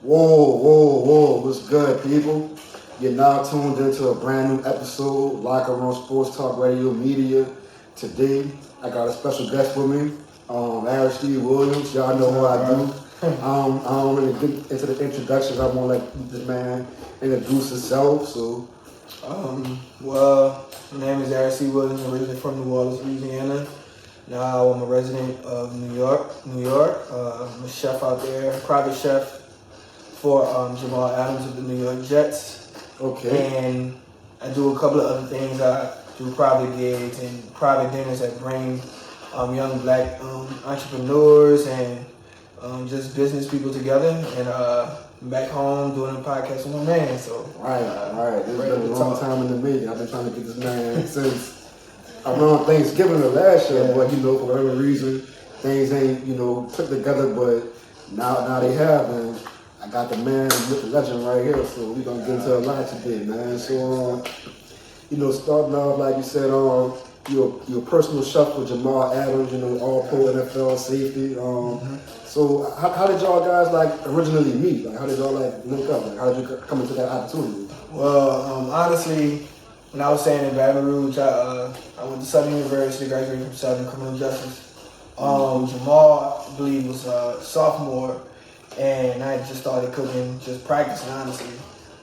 Whoa. What's good, people? You're now tuned into a brand new episode, Locker Room Sports Talk Radio Media. Today, I got a special guest with me, Aristede Williams. Y'all know what I do. I don't really get into the introductions. I want to let this man introduce himself. So, well, my name is Aristede Williams. I'm originally from New Orleans, Louisiana. Now I'm a resident of New York. I'm a chef out there, private chef for Jamal of the New York Jets. Okay. And I do a couple of other things. I do private gigs and private dinners that bring young black entrepreneurs and just business people together. And I'm back home doing a podcast with my man. So Right. It's been a long time in the making. I've been trying to get this man since around Thanksgiving of last year, but for whatever reason, things ain't, put together, but now they have, and I got the man with the legend right here, so we're gonna get into a lot today, man. So, starting off, like you said, you're a personal chef for Jamal Adams, all pro NFL safety. So how did y'all guys originally meet? How did y'all link up? How did you come into that opportunity? Well, honestly, when I was staying in Baton Rouge, I went to Southern University, graduated from Southern Criminal Justice. Jamal, I believe, was a sophomore, and I had just started cooking, just practicing, honestly.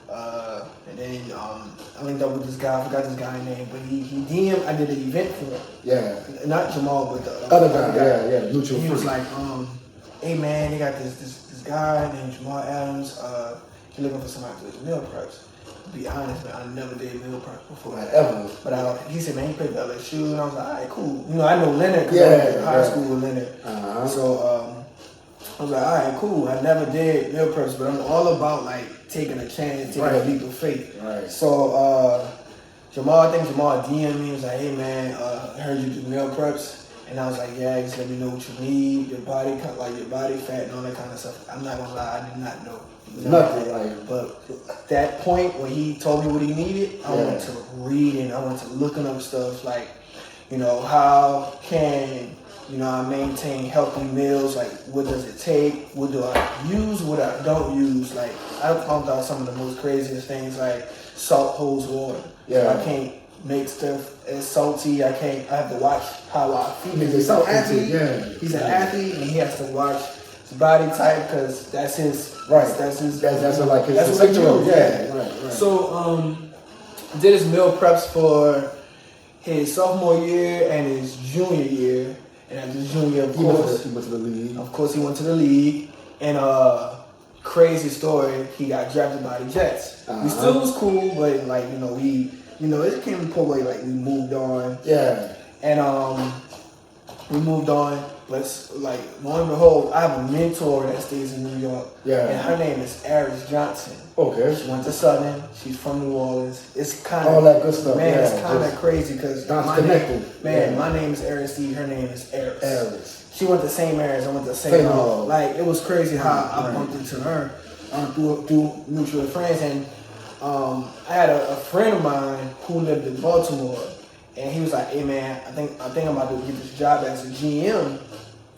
And then I linked up with this guy, I forgot this guy's name, but he DM'd, I did an event for him. Yeah. Not Jamal, but the other guy. Yeah, mutual. He was like, hey man, they got this guy named Jamal Adams, he's looking for somebody to do meal preps. To be honest, man, I never did meal prep before. Ever. But he said, man, he played for LSU, and I was like, all right, cool. I know Leonard because I went to high school with Leonard. Uh-huh. So I was like, all right, cool. I never did meal preps, but I'm all about taking a chance, taking a leap of faith. Right. So I think Jamal DM'd me. He was like, hey man, I heard you do meal preps. And I was like, yeah, just let me know what you need, your body fat and all that kind of stuff. I'm not gonna lie, I did not know. Nothing. But that point when he told me what he needed, I went to reading, I went to looking up stuff how can I maintain healthy meals? What does it take? What do I use? What I don't use? I found out some of the most craziest things, salt holds water. Yeah. I can't make stuff as salty. I have to watch how I feed him. He's an athlete. Yeah. He's an athlete, and he has to watch his body type because that's his. Right. That's his. That's what his. That's what he do. Yeah. Right. So did his meal preps for his sophomore year and his junior year. And after his junior year, he went to the league. Of course, he went to the league. And crazy story, he got drafted by the Jets. We still was cool, but it came to the point where we moved on. Yeah. And we moved on. But lo and behold, I have a mentor that stays in New York. Yeah. And her name is Aris Johnson. Okay. She went to Southern. She's from New Orleans. It's kind of all that good stuff. Man, it's kind of crazy because my name is Aristide. Her name is Aris. She went to St. Mary's. I went to St. Paul. It was crazy how I bumped into her through mutual friends. And I had a friend of mine who lived in Baltimore, and he was like, "Hey man, I think I'm about to get this job as a GM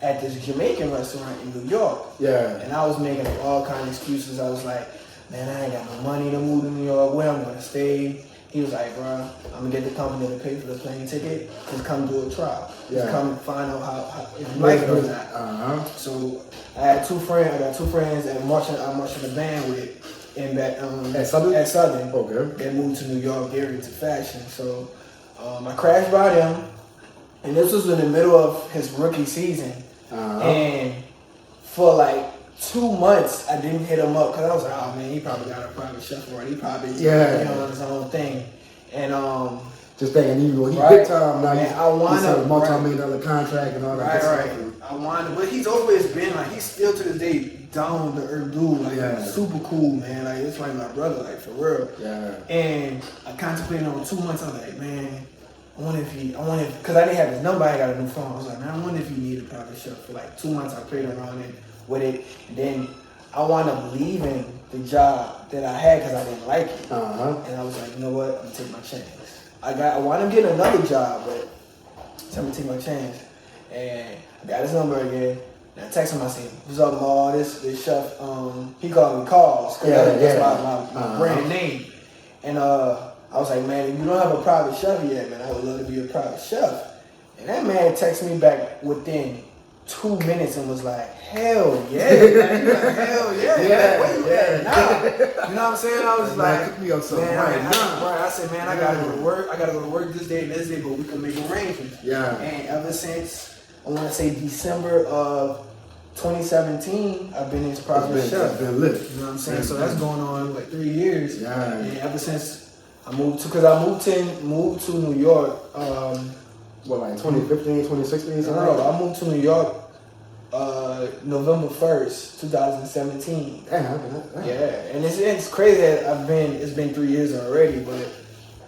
at this Jamaican restaurant in New York." Yeah. And I was making up all kinds of excuses. I was like, "Man, I ain't got no money to move to New York. Where I'm gonna stay?" He was like, "Bro, I'm gonna get the company to pay for the plane ticket. Just come do a trial. Just come find out how if you like it or not." So I got two friends that I'm marching the band with at Southern. Okay. They moved to New York. They're into fashion. So I crashed by them, and this was in the middle of his rookie season. And for 2 months, I didn't hit him up because I was like, "Oh man, he probably got a private chef already. He probably on his own thing." And just thinking, he's big time now. Man, I want a multi-million-dollar contract and all that. Right. I wanted, but he's always been he's still to this day down to earth dude, super cool, man. It's like my brother, for real. Yeah. And I contemplated on 2 months. I was like, man, I wonder if because I didn't have his number. I got a new phone. I was like, man, I wonder if he needed a private chef. For 2 months, I played around with it. And then I wound up leaving the job that I had because I didn't like it. And I was like, you know what? I'm gonna take my chance. I wound up getting another job, but so I'm gonna take my chance. And I got his number again. And I text him, I said, "What's up, Ma? This chef, he called me Calls. That's my brand name." And I was like, "Man, if you don't have a private chef yet, man, I would love to be a private chef." And that man texted me back within 2 minutes and was like, "Hell yeah, man." Like, "Hell yeah, man. Where you at now?" You know what I'm saying? I was like, "Pick me up something right now." I said, "Man, I gotta go to work. I gotta go to work this day and this day, but we can make arrangements." Yeah. And ever since, I want to say December of 2017, I've been his private chef. It's been lit. You know what I'm saying? So that's going on like 3 years. Yeah. And ever since I moved to New York. What, like 2015, 2016, something? No, I moved to New York November 1st, 2017. Damn. Yeah, and it's crazy that it's been 3 years already, but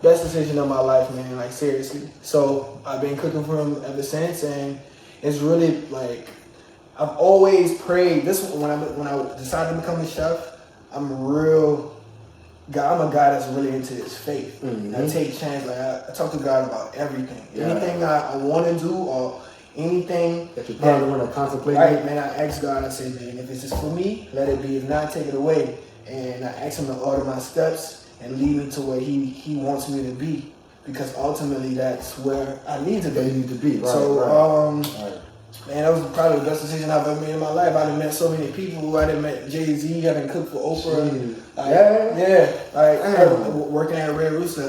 best decision of my life, man, like seriously. So I've been cooking for him ever since, and it's really like, I've always prayed. When I decided to become a chef, I'm a guy that's really into his faith. Mm-hmm. I take chances. Like I talk to God about everything. Yeah. Anything I want to do or anything that you probably want to contemplate. Right, man. I ask God. I say, man, if it's just for me, let it be. If not, take it away. And I ask Him to order my steps and lead me to where He wants me to be. Because ultimately, that's where I need to be. You need to be. Right, so, right. Man, that was probably the best decision I've ever made in my life. I done met so many people. I done met Jay-Z. I done cooked for Oprah. Working at Red Rooster.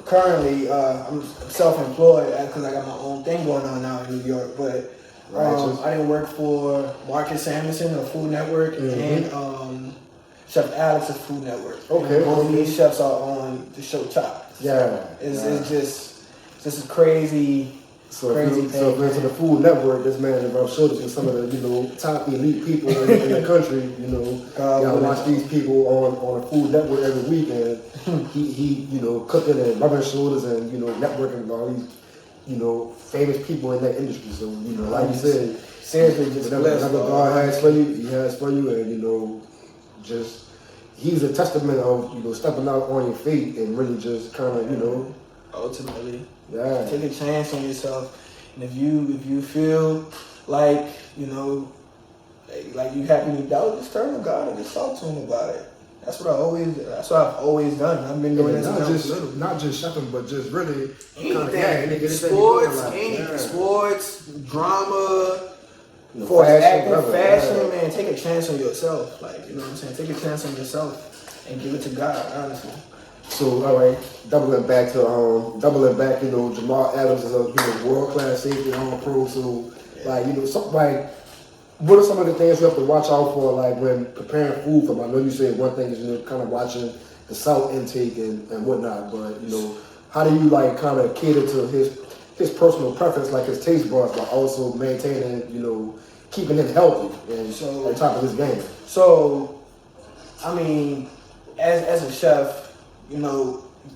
Currently, I'm self-employed because I got my own thing going on now in New York. But I didn't work for Marcus Samuelson of Food Network and Chef Alex of Food Network. Okay. Both of these chefs are on the show Chopped. It's just a crazy. So into the Food Network, this man is rubbed shoulders with some of the top elite people in the country. You gotta watch these people on the Food Network every week, and he cooking and rubbing shoulders and networking with all these famous people in that industry. So like you said, seriously, just whatever God has for you, He has for you, and just He's a testament of stepping out on your feet and really just kind of ultimately. Yeah. Take a chance on yourself, and if you feel like like you have any doubt, just turn to God and just talk to Him about it. That's what I've always done. I've been doing this not just chefing, but just really anything. Sports, drama, fashion, man. Take a chance on yourself. Like, you know what I'm saying? Take a chance on yourself and give it to God, honestly. So, all right, doubling back, Jamal Adams is a world-class safety on pro. So, what are some of the things you have to watch out for, like when preparing food for him? I know you said one thing is kind of watching the salt intake and whatnot, but how do you kind of cater to his personal preference, like his taste buds, but also maintaining keeping him healthy and on top of his game? So, I mean, as a chef.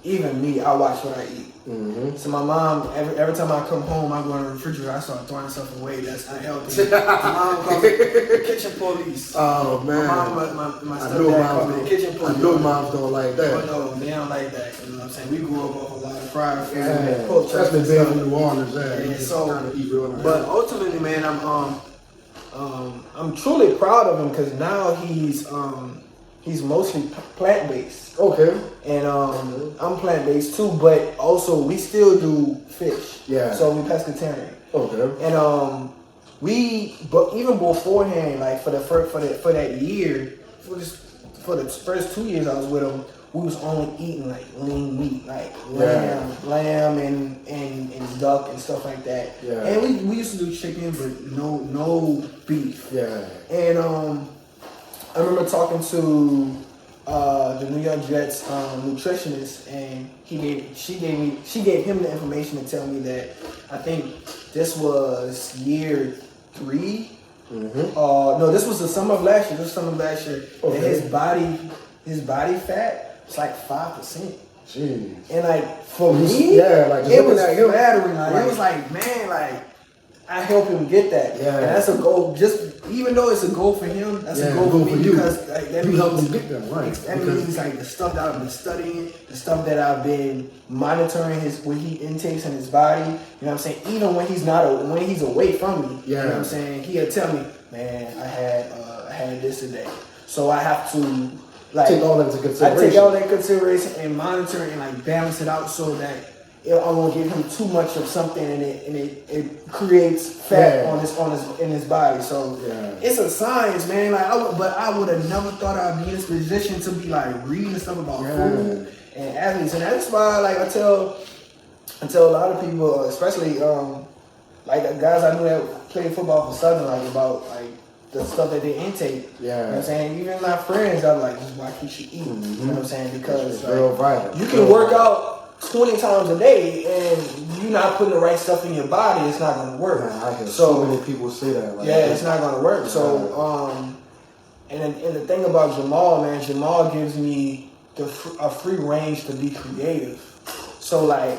Even me, I watch what I eat. Mm-hmm. So my mom, every time I come home, I go in the refrigerator, I start throwing stuff away that's unhealthy. My mom calls me the kitchen police. Oh man, my stepdad calls me the kitchen police. I know moms don't like that. But no, they don't like that. You know what I'm saying? We grew up off a lot of fried food and pork chops. That's been big in New Orleans. But ultimately, man, I'm truly proud of him because now he's mostly plant-based. Okay. And I'm plant-based too, but also we still do fish. Yeah. So we pescatarian. Okay. And but even beforehand, like for that year, for the first 2 years I was with him, we was only eating like lean meat, like lamb and duck and stuff like that. Yeah. And we used to do chicken, but no beef. Yeah. And I remember talking to the New York Jets nutritionist, and she gave him the information to tell me that I think this was year 3. Mm-hmm. No, this was the summer of last year. Okay. And his body fat was like 5%. Jeez. And like for me, it was flattering. Like, it was like, man, like I help him get that. Yeah. And that's a goal. Just even though it's a goal for him, that's a goal for me because like, that you means, help him get that right. That means like the stuff that I've been studying, the stuff that I've been monitoring what he intakes in his body. You know what I'm saying? Even when he's away from me, you know what I'm saying? He'll tell me, man, I had this today. So I have to like take all that into consideration. I take all that consideration and monitor and like balance it out so that I won't give him too much of something and it creates fat in his body. So it's a science, man. Like I would have never thought I'd be in this position to be like reading stuff about food and athletes, and that's why like I tell a lot of people, especially like the guys I knew that played football for Southern, like about like the stuff that they intake. You know what I'm saying? Even my friends, I'm like, this is why you should eat. You know what I'm saying? Because like, you can work out 20 times a day and you're not putting the right stuff in your body, it's not going to work. Man, I hear so many people say that. Like, it's not going to work. So, and the thing about Jamal, man, Jamal gives me a free range to be creative. So, like,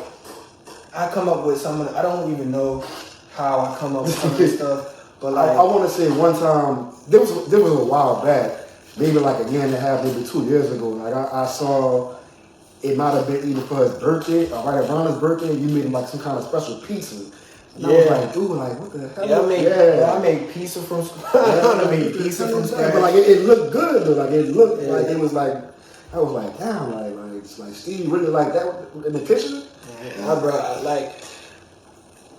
I come up with I don't even know how I come up with some of this stuff. But like, I want to say one time, there was a while back, maybe like a year and a half, maybe 2 years ago. Like I saw, it might have been either for his birthday or right around his birthday, you made him like some kind of special pizza. And I was like, dude, like what the hell? I make pizza from scratch. I made pizza from scratch. But like it looked good though. Like it looked like it was like, I was like, damn, like Steve really like that in the kitchen. Yeah, bro, like.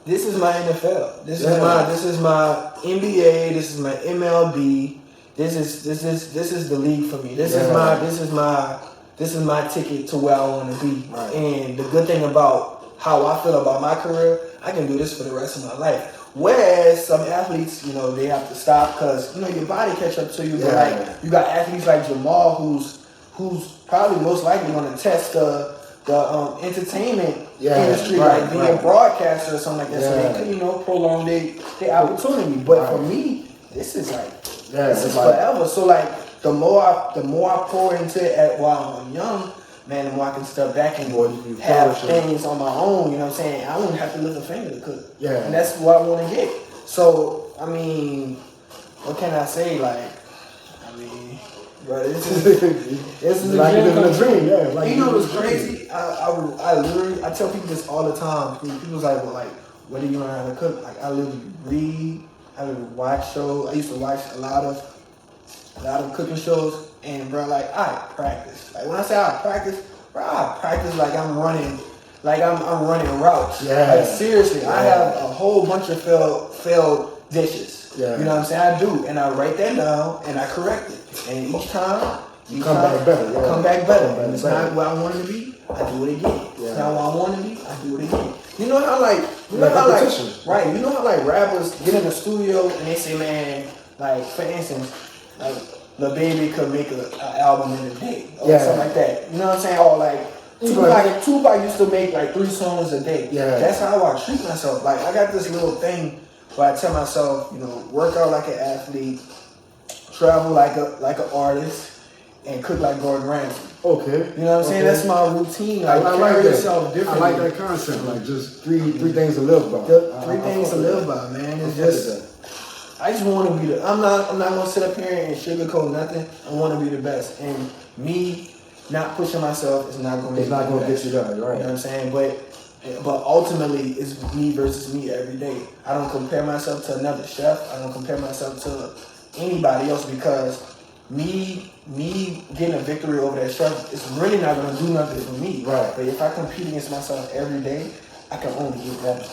This is my NFL. This is my NBA. This is my MLB. This is the league for me. This is my ticket to where I want to be. Right. And the good thing about how I feel about my career, I can do this for the rest of my life. Whereas some athletes, you know, they have to stop because you know your body catch up to you. But like you got athletes like Jamal, who's probably most likely going to test the entertainment industry, like being a broadcaster or something like that, so they could, you know, prolong their opportunity. But for me, this is like this is forever. So like the more I pour into it while I'm young, man, the more I can step back and have things on my own. You know what I'm saying? I wouldn't have to lift a finger to cook. And that's what I want to get. So I mean, what can I say? Like, I mean. Bro, this is like living a dream, Like, you know what's crazy? I tell people this all the time. People's like, well, like, what do you learn how to cook? Like, I literally read, I literally watch shows. I used to watch a lot of cooking shows, and bro, like, I practice. Like when I say I practice like I'm running routes. Like seriously, I have a whole bunch of failed dishes. You know what I'm saying? I do, and I write that down and I correct it. And each time, come back better. And it's not where I wanted to be, I do it again. It's not where I want to be, I do it again. You know how you know how like rappers get in the studio and they say, man, like for instance, like the baby could make an album in a day or something like that. You know what I'm saying? Or like Tupac used to make like 3 songs a day. That's how I treat myself. Like I got this little thing where I tell myself, you know, work out like an athlete, travel like an artist, and cook like Gordon Ramsay. Okay. You know what I'm saying? That's my routine. Like, I like yourself differently. I like that concept. Like just three things to live by. Three things to live by, man. It's just I just want to be I'm not gonna sit up here and sugarcoat nothing. I want to be the best, and me not pushing myself is not going to get you there, right? You know what I'm saying? But ultimately, it's me versus me every day. I don't compare myself to another chef. I don't compare myself to anybody else because me getting a victory over that chef is really not going to do nothing for me. Right. But if I compete against myself every day, I can only get better.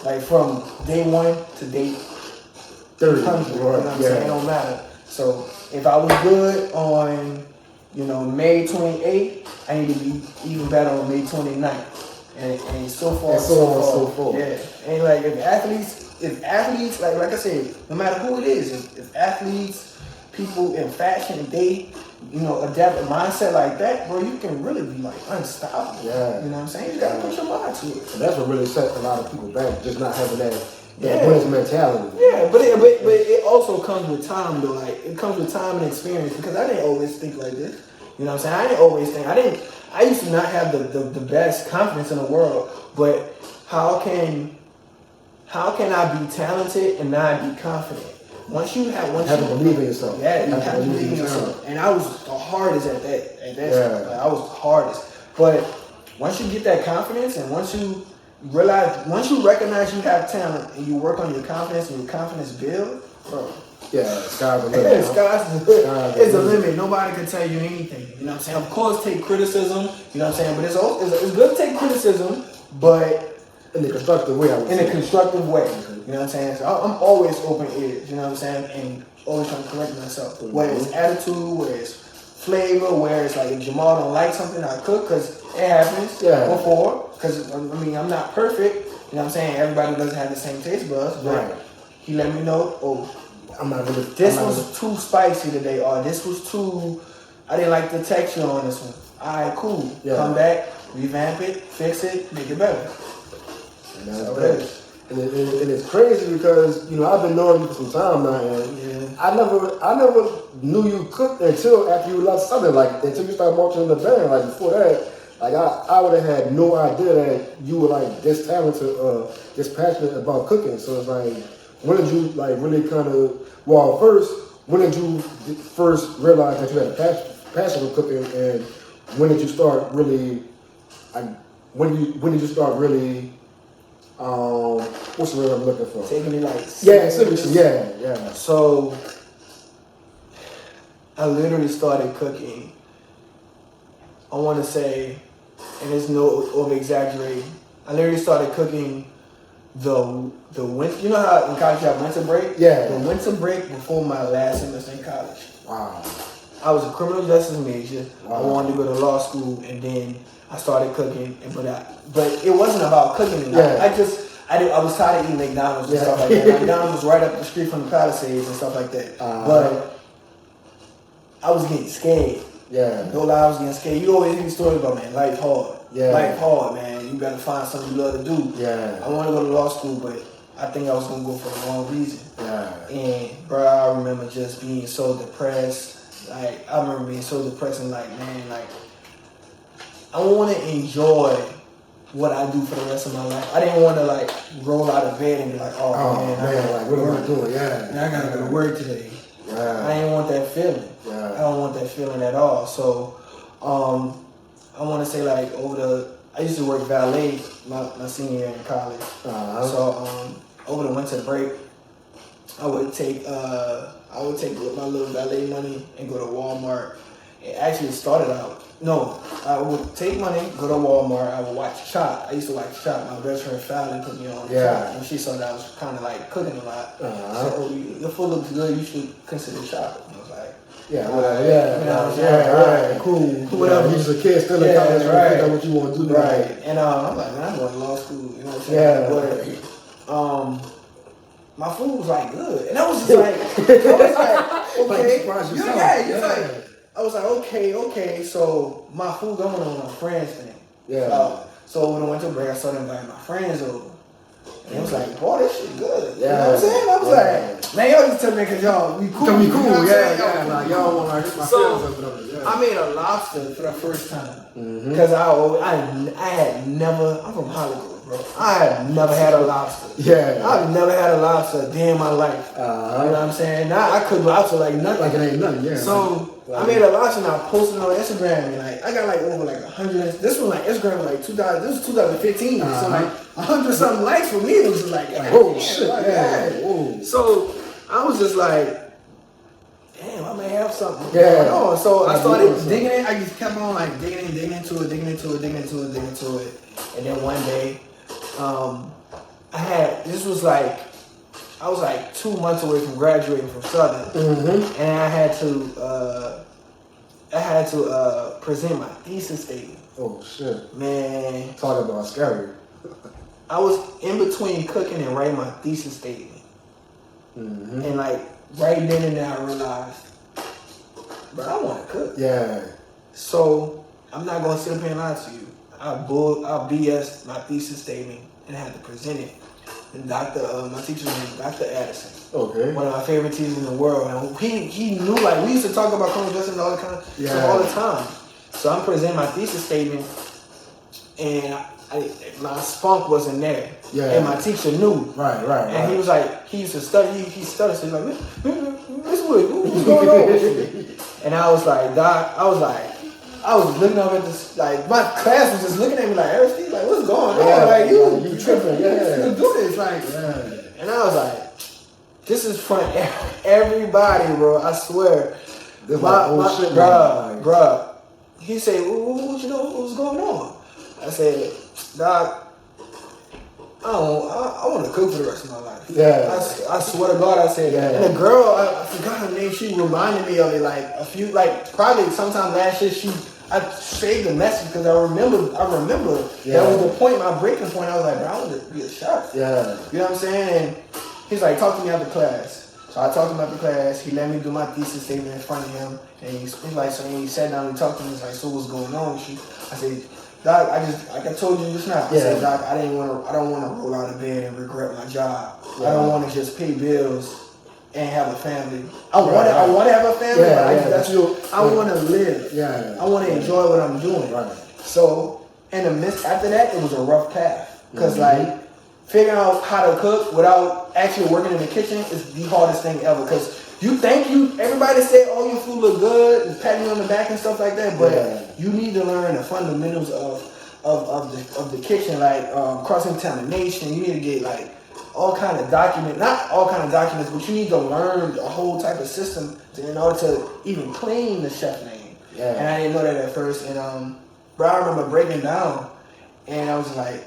Like from day 1 to day 30. You know what I'm saying? It don't matter. So if I was good on, you know, May 28th, I need to be even better on May 29th. And so far, so forth. Yeah. And like if athletes, like I said, no matter who it is, if athletes, people in fashion, if they, you know, adapt a mindset like that, bro, you can really be like unstoppable. Yeah. You know what I'm saying? You gotta put your mind to it. And that's what really set a lot of people back, just not having that winner's mentality. Yeah, but it also comes with time though. Like it comes with time and experience because I didn't always think like this. You know what I'm saying? I used to not have the best confidence in the world, but how can how can I be talented and not be confident? Once you have to believe in yourself. Yeah, you have to believe in yourself. And I was the hardest at that. Like, I was the hardest. But once you get that confidence, and once you recognize you have talent, and you work on your confidence, and your confidence builds, bro. Yeah, sky's the limit. It's the limit. Nobody can tell you anything. You know what I'm saying? Of course, take criticism. You know what I'm saying? But it's good to take criticism, but in a constructive way. In a constructive way. You know what I'm saying? So I'm always open-eared. You know what I'm saying? And always trying to correct myself. Whether it's attitude, whether it's flavor, where it's like if Jamal don't like something I cook, because it happens before. Because I mean, I'm not perfect. You know what I'm saying? Everybody doesn't have the same taste buds. But he let me know, this was too spicy today, or this was too, I didn't like the texture on this one. Alright, cool. Yeah. Come back, revamp it, fix it, make it better. And that's better. And it's crazy because, you know, I've been knowing you for some time now, and I never knew you cooked until after you left Southern, like until you started marching in the band. Like before that, like I would have had no idea that you were like this talented, this passionate about cooking. So it's like, when did you like really kind of, when did you first realize that you had a passion for cooking, and when did you start really, when did you start really, what's the word I'm looking for? Taking it like seriously, yeah. So I literally started cooking, I want to say, and there's no over exaggerating, I literally started cooking the winter. You know how in college you have winter break? Yeah. The winter break before my last semester in college. Wow. I was a criminal justice major. Wow. I wanted to go to law school, and then I started cooking. But it wasn't about cooking. Yeah. I was tired of eating McDonald's and stuff like that. McDonald's was right up the street from the Palisades and stuff like that. But I was getting scared. Yeah. No lie, I was getting scared. You always hear stories about, man, life hard. Yeah. Life hard, man. You gotta find something you love to do. Yeah. I want to go to law school, but I think I was gonna go for the wrong reason. Yeah. And bro, I remember just being so depressed. Like I remember being so depressed and like, man, like I want to enjoy what I do for the rest of my life. I didn't want to like roll out of bed and be like, oh man, like what am I doing? Yeah. And I gotta go to work today. Yeah. I didn't want that feeling. Yeah. I don't want that feeling at all. So, I want to say like I used to work valet my senior year in college. So over the winter break, I would take my little valet money and go to Walmart. It actually started out. No, I would take money, go to Walmart. I would watch Chop. I used to watch Chop. My best friend Fallon put me on Chop, and she saw that I was kind of like cooking a lot. So your food looks good. You should consider Chop. And I was like, cool. Whatever. You was a kid still in college, right? What you want to do, right? And I'm like, man, I'm going to law school. You know what I'm saying? But my food was like good, and I was just like, okay, I was like, okay. So my food going on my friends thing. Yeah. So when I went to break, I started inviting my friends over. And it was like, boy, this shit good. Yeah. You know what I'm saying? I was like, man, y'all just tell me because y'all be cool. You know like, y'all want to hurt my feelings or whatever. I made a lobster for the first time. Because I had never, I'm from Hollywood, bro. I had never had a lobster. Yeah. I've never had a lobster a day in my life. You know what I'm saying? Now I cook lobster like nothing. Like it ain't nothing, yeah. So I made a lobster and I posted it on Instagram, and like I got like over like 100. This was like Instagram was like 2000. This was 2015. So like 100 something likes for me. It was just like, oh shit, Whoa. So I was just like, damn, I may have something going on. So I started digging in. I just kept on like digging into it. And then one day, I was like 2 months away from graduating from Southern, and I had to present my thesis statement. Oh shit, man! Talk about scary. I was in between cooking and writing my thesis statement, and like right then and there, I realized, bro, I want to cook. Yeah. So I'm not gonna sit up here and lie to you. I'll BS my thesis statement and I had to present it. And my teacher's name is Dr. Addison. Okay. One of my favorite teachers in the world. And he knew, like, we used to talk about criminal justice all the time. So I'm presenting my thesis statement, and my spunk wasn't there. Yeah. And my teacher knew. Right. And he was like, he used to study. He studied. So he's like, Miss Wood, what's going on with you? And I was like, Doc. I was looking up at this, like, my class was just looking at me like, Aristide, like, what's going on? Like, you tripping. You do this. Like, and I was like, this is for everybody, bro. I swear. This bruh. He said, what you know? What was going on? I said, Doc, I want to cook for the rest of my life. Yeah. I swear to God, I said that. And the girl, I forgot her name. She reminded me of it like a few, like probably sometime last year. I saved the message because I remember. That was the point, my breaking point. I was like, bro, I want to be a chef. Yeah. You know what I'm saying? And he's like, talk to me after class. So I talked to him after class. He let me do my thesis statement in front of him. And he's like, so when he sat down and talked to me, he's like, so what's going on with you? I said, Doc, like I told you just now. I said, Doc, I don't want to roll out of bed and regret my job. I don't want to just pay bills and have a family. I want to have a family, but I want to live. Yeah. I want to enjoy what I'm doing. Right. So in the midst after that, it was a rough path because like figuring out how to cook without actually working in the kitchen is the hardest thing ever. Because everybody say, oh, your food look good, and patting you on the back and stuff like that, but you need to learn the fundamentals of the kitchen, like cross-contamination. You need to get like not all kind of documents, but you need to learn a whole type of system in order to even claim the chef name. Yeah. And I didn't know that at first. And but I remember breaking down, and I was like,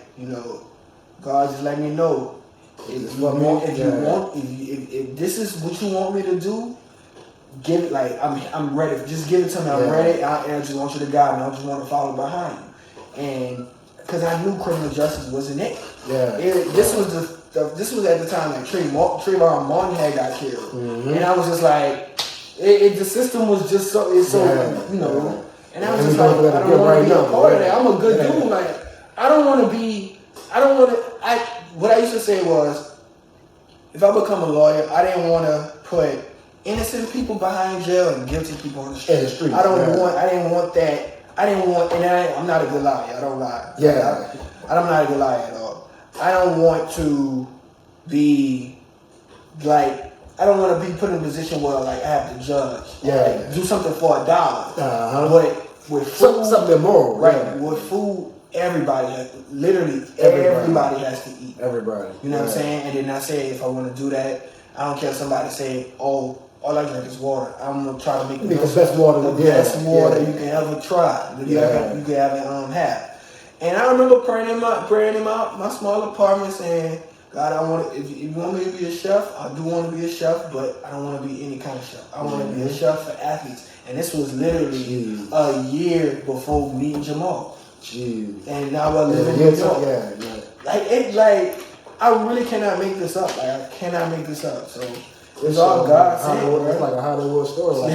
God just let me know. If this is what you want me to do, give it. Like I'm ready. Just give it to me. I'm ready. And I just want you to guide me. I just want to follow behind you. And because I knew criminal justice wasn't it. Yeah. This was at the time like Trayvon Martin had got killed, and I was just like, the system was just so And I was just like, I don't want to be a part of that. I'm a good dude. Like what I used to say was, if I become a lawyer, I didn't want to put innocent people behind jail and guilty people on the street. I didn't want that. I'm not a good liar. I don't lie. Yeah. I'm not a good liar at all. I don't want to be like, I don't want to be put in a position where like I have to judge. Yeah. Do something for $1. But with food, something immoral. Right. With food, everybody has to eat. Everybody. You know what I'm saying? And then I say, if I want to do that, I don't care if somebody say, oh, all I drink is water. I'm gonna try to make the best water you can ever try. You can ever have. And I remember praying in my small apartment, saying, God, if you want me to be a chef, I do want to be a chef, but I don't want to be any kind of chef. I want to be a chef for athletes. And this was literally a year before meeting Jamal. Jeez. And now I live in New York. I really cannot make this up. Like, I cannot make this up. So it's all God saying. It's like a Hollywood story.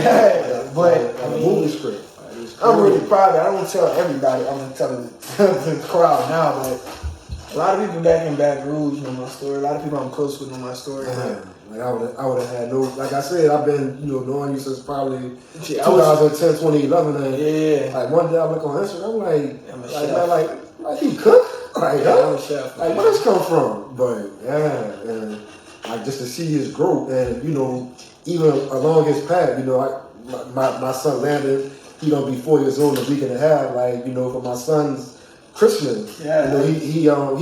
But a movie script. I'm really proud of it. I don't tell everybody. I'm gonna tell the crowd now, but a lot of people back in Baton Rouge know my story. A lot of people I'm close with know my story. Like I would have had no. Like I said, I've been knowing you since probably 2010, 2011. And like one day I look on Instagram, I'm like he cook. Like, I'm a chef. Like, where this come from? But and like just to see his growth, and even along his path, my son Landon, he gonna be 4 years old in a week and a half. Like, for my son's Christmas, he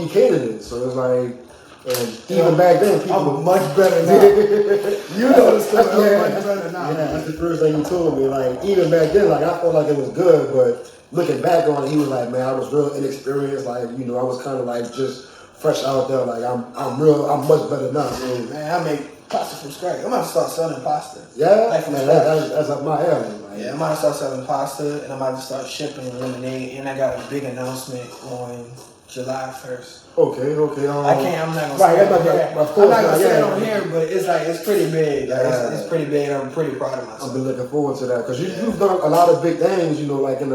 catered it. So it's like, and even back then, people I'm much better now. The story. I'm much better now. Yeah, that's the first thing he told me. Like, even back then, like I felt like it was good, but looking back on it, he was like, man, I was real inexperienced. Like, I was kind of like just fresh out there. Like, I'm much better now. So, man, I make pasta from scratch. I'm about to start selling pasta. Yeah, that's up my alley. Like, I'm about to start selling pasta, and I'm about to start shipping lemonade. And I got a big announcement on July 1st. Okay. I'm not gonna say it on here, but it's pretty big. It's pretty big. I'm pretty proud of myself. I've been looking forward to that because you've done a lot of big things. Like in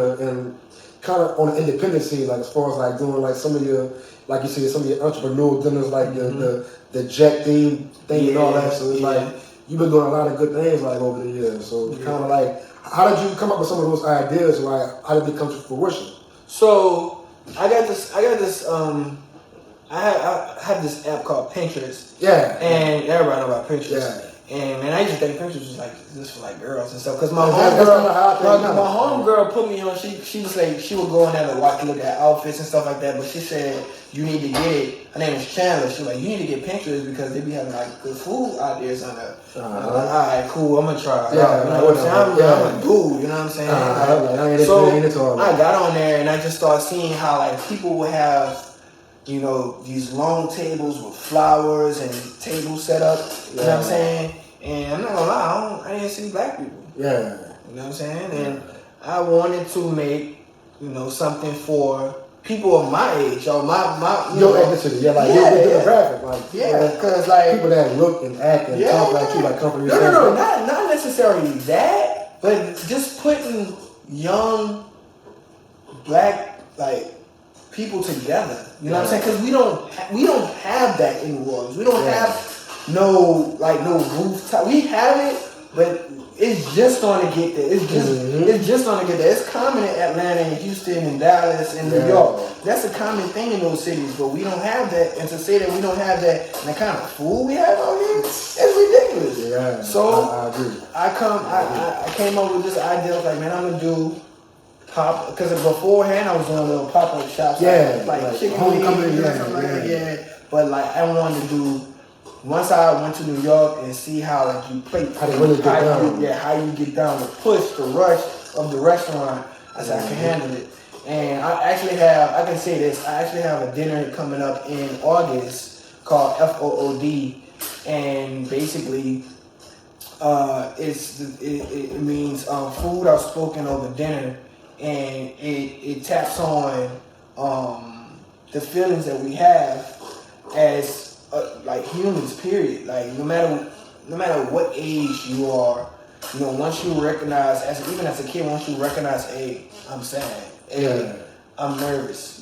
kind of on the independent scene, like as far as like doing like some of your, like you said, some of your entrepreneurial dinners, like the Jet theme thing and all that. So it's like you've been doing a lot of good things like over the years. So it's kind of like, how did you come up with some of those ideas? Like, how did they come to fruition? So I got this. I have this app called Pinterest. Yeah. And everybody know about Pinterest. Yeah. And man, I used to think Pinterest was like this for like girls and stuff. Cause my homegirl put me on. She was like she would go in there to look at outfits and stuff like that. But she said you need to get it. Her name is Chandler. She was like you need to get Pinterest because they be having like good food ideas on there. I'm like, all right, cool. I'm gonna try. Yeah, you know what I'm saying? I'm a dude. You know what I'm saying? So I got on there and I just started seeing how like people would have. You know, these long tables with flowers and tables set up. You know what I'm saying? And I'm not gonna lie, I didn't see black people. Yeah. You know what I'm saying? And I wanted to make, you know, something for people of my age or my your ethnicity. Yeah, like your demographic. Like, because like people that look and act and talk like you, like come from your No, not necessarily that, but just putting young black like people together. You know what I'm saying? Because we don't have that in New Orleans. We don't have no rooftop. We have it, but it's just going to get there. It's just going to get there. It's common in Atlanta and Houston and Dallas and New York. That's a common thing in those cities, but we don't have that. And to say that we don't have that and the kind of food we have out here, it's ridiculous. Yeah. So I agree. I came up with this idea. I was like, man, I'm gonna do pop because beforehand I was doing little pop-up shops, like chicken wings, But like I wanted to do. Once I went to New York and see how like you play, how you get down, the push, the rush of the restaurant, I said I can handle it. And I can say this, I actually have a dinner coming up in August called FOOD, and basically it means food outspoken over dinner, and it taps on the feelings that we have as like humans, period. Like no matter what age you are, you know, once you recognize, even as a kid, once you recognize, hey, I'm sad, hey, I'm nervous,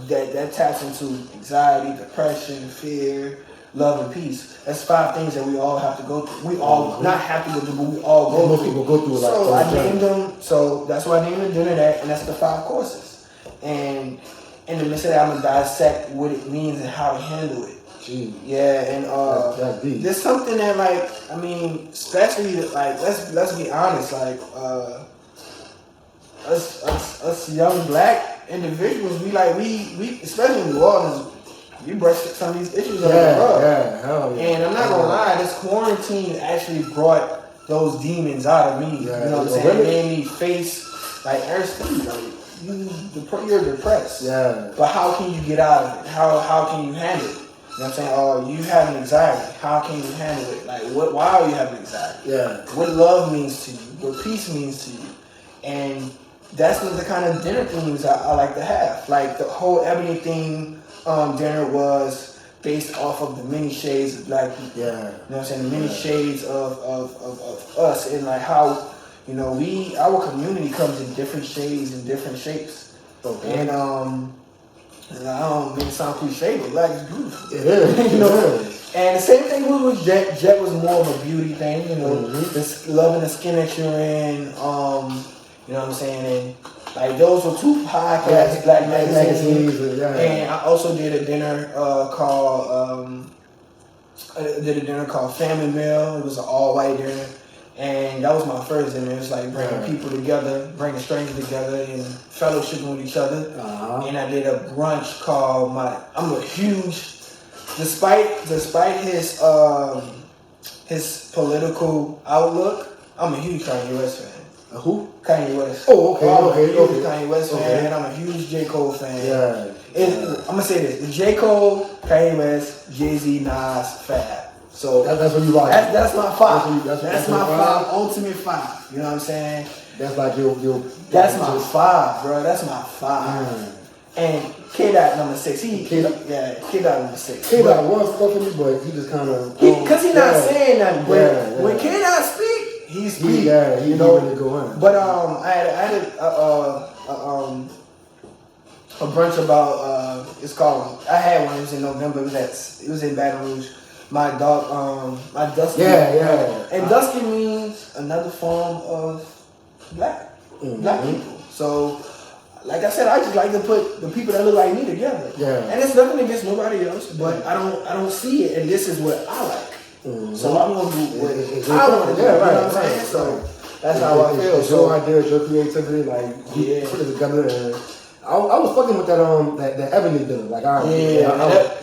that taps into anxiety, depression, fear, love, and peace. That's 5 things that we all have to go through. We all not have to go through, but we all go through. Most people go through it. So I named them. So that's why I named the dinner that, and that's the 5 courses. And in the midst of that, I'm gonna dissect what it means and how to handle it. Jeez. Yeah, and there's something that like, I mean, especially like let's be honest, like us young black individuals, we especially in New Orleans, we brush some of these issues under the rug. Hell yeah. And I'm not gonna lie, this quarantine actually brought those demons out of me. Yeah, you know what I'm saying? It made me face like Aristide, like you're depressed. Yeah. But how can you get out of it? How can you handle it? You know what I'm saying? Oh, you have anxiety. How can you handle it? Like, why are you having anxiety? Yeah. What love means to you? What peace means to you? And that's the kind of dinner themes I like to have. Like, the whole Ebony theme dinner was based off of the many shades of black people. Yeah. You know what I'm saying? The many shades of us, and like how, you know, our community comes in different shades and different shapes. Okay. And I don't mean to sound cliche, but black is beautiful. It is. You know? And the same thing with Jet. Jet was more of a beauty thing, you know, this loving the skin that you're in, you know what I'm saying? And like those were 2 podcasts, black magazines. And I also did a dinner called Family Meal. It was an all-white dinner. And that was my first dinner. It was like bringing people together, bringing strangers together, and fellowshipping with each other. And I did a brunch called I'm a huge, despite his political outlook, I'm a huge Kanye West fan. Who? Kanye West. Oh, okay. I'm a huge Kanye West fan, and I'm a huge J. Cole fan. Yeah. I'm gonna say this: J. Cole, Kanye West, Jay-Z, Nas, Fab. So that's what you like. That's my 5. That's my 5, ultimate 5. You know what I'm saying? That's like your. That's my 5, bro. That's my 5. And K-Dot number 6. K-Dot number 6. K-Dot was fucking me, but he just kind of. Because he's not saying nothing. But when K-Dot speak, he speak. He really go in. But I had a brunch about it's called. I had one. It was in November. It was in Baton Rouge. My dog, my Dusky. And Dusky means another form of black people. So like I said, I just like to put the people that look like me together. Yeah. And it's nothing against nobody else, but I don't see it, and this is what I like. Mm-hmm. So I'm gonna do what I want to do. Yeah, you know right, what I'm saying? Right. So that's how I feel. It's your idea, it's your creativity. Like you put it together, and I was fucking with that Ebony dinner. Like I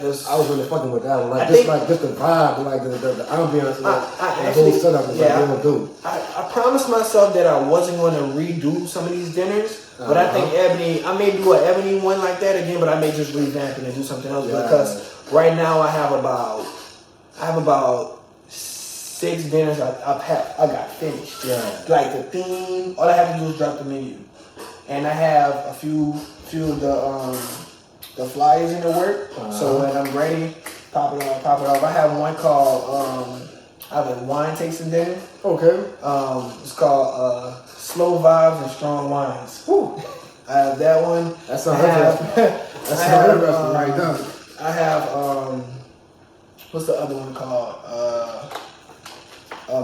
was really fucking with that one. Like just the vibe, like the ambiance, the whole setup was like real dope. I promised myself that I wasn't going to redo some of these dinners, but I think Ebony, I may do an Ebony one like that again, but I may just revamp it and do something else because right now I have about 6 dinners I got finished. Yeah. Like the theme, all I have to do is drop the menu. And I have a few of the flyers in the work. So when I'm ready, pop it off. I have one called I have a wine tasting dinner. Okay. It's called Slow Vibes and Strong Wines. Woo. I have that one. That sounds interesting. Right now. I have what's the other one called?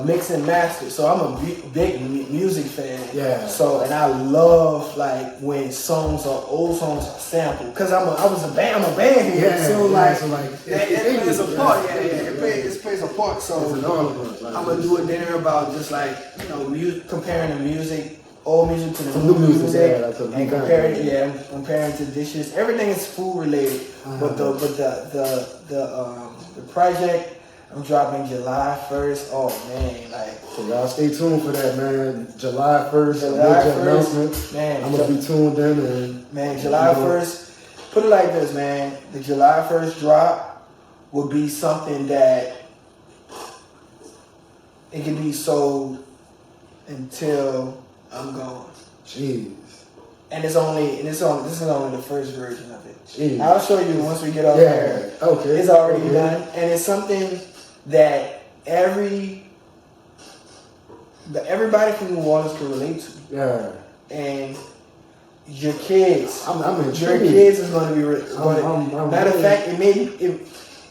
Mix and master. So I'm a big music fan. Yeah. So and I love like when old songs are sampled. Cause I'm a band here. Yeah. So it plays a part. It plays a part. So I'm gonna do a dinner about just like comparing the music, old music to the new music, and comparing to dishes. Everything is food related. But the project I'm dropping July 1st. Oh man, so y'all stay tuned for that, man. July 1st, major announcement. Man, I'm gonna be tuned in and July 1st. Put it like this, man. The July 1st drop will be something that it can be sold until I'm gone. Jeez. And this is only the first version of it. Jeez. I'll show you once we get off there. Okay. It's already done, and it's something that everybody from New Orleans can relate to. Yeah. And your kids, your kids is going to be. Matter of fact,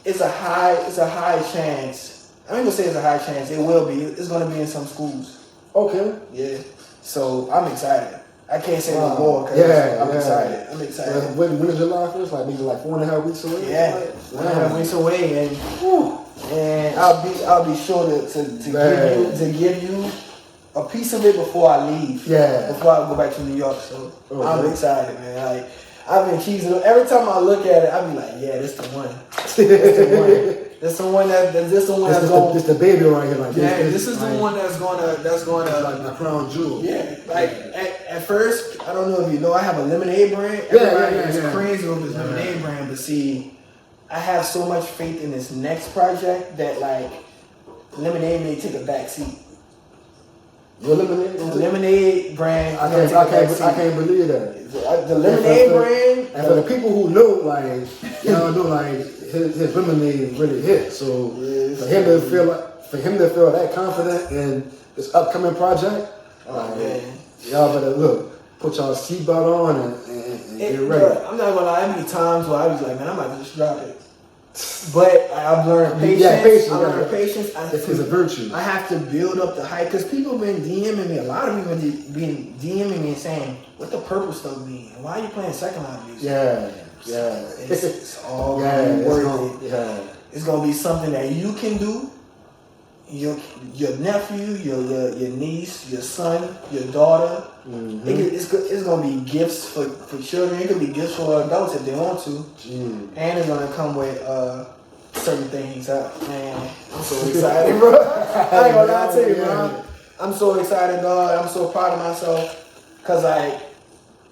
it's a high chance. I'm gonna say it's a high chance. It will be. It's going to be in some schools. Okay. Yeah. So I'm excited. I can't say no more because I'm excited. I'm excited. When is July 1st? Like maybe 4.5 weeks away. Yeah, 4.5 weeks away, and I'll be sure to give you a piece of it before I leave. Yeah. Before I go back to New York. So I'm excited, man. Like I've been teasing. Every time I look at it, I be like, yeah, this the one. This the one that's going. This the baby right here. Like this is the one that's gonna like my crown jewel. Yeah. Like at first, I don't know if you know, I have a lemonade brand. Everybody is crazy over this lemonade brand, but see, I have so much faith in this next project that like lemonade may take a back seat. Your lemonade? The lemonade brand. I can't believe that. The lemonade brand. And for the people who know, like y'all know, like his lemonade really hit. So for him to feel that confident in this upcoming project, y'all better put y'all seatbelt on and get ready. I'm not gonna lie. There be times where I was like, man, I might just drop it. But I've learned patience. Yeah, patience. I learned patience. It's a virtue. I have to build up the hype because people have been DMing me. A lot of people have been DMing me and saying, "What the purpose stuff mean? And why are you playing second line music?" Yeah. It's all worth it. Yeah. It's gonna be something that you can do. Your nephew, your niece, your son, your daughter. Mm-hmm. It's gonna be gifts for children. It could be gifts for adults if they want to. And it's gonna come with certain things. Man, I'm so excited, bro. I ain't gonna lie to you, bro. I'm so excited, dog. I'm so proud of myself because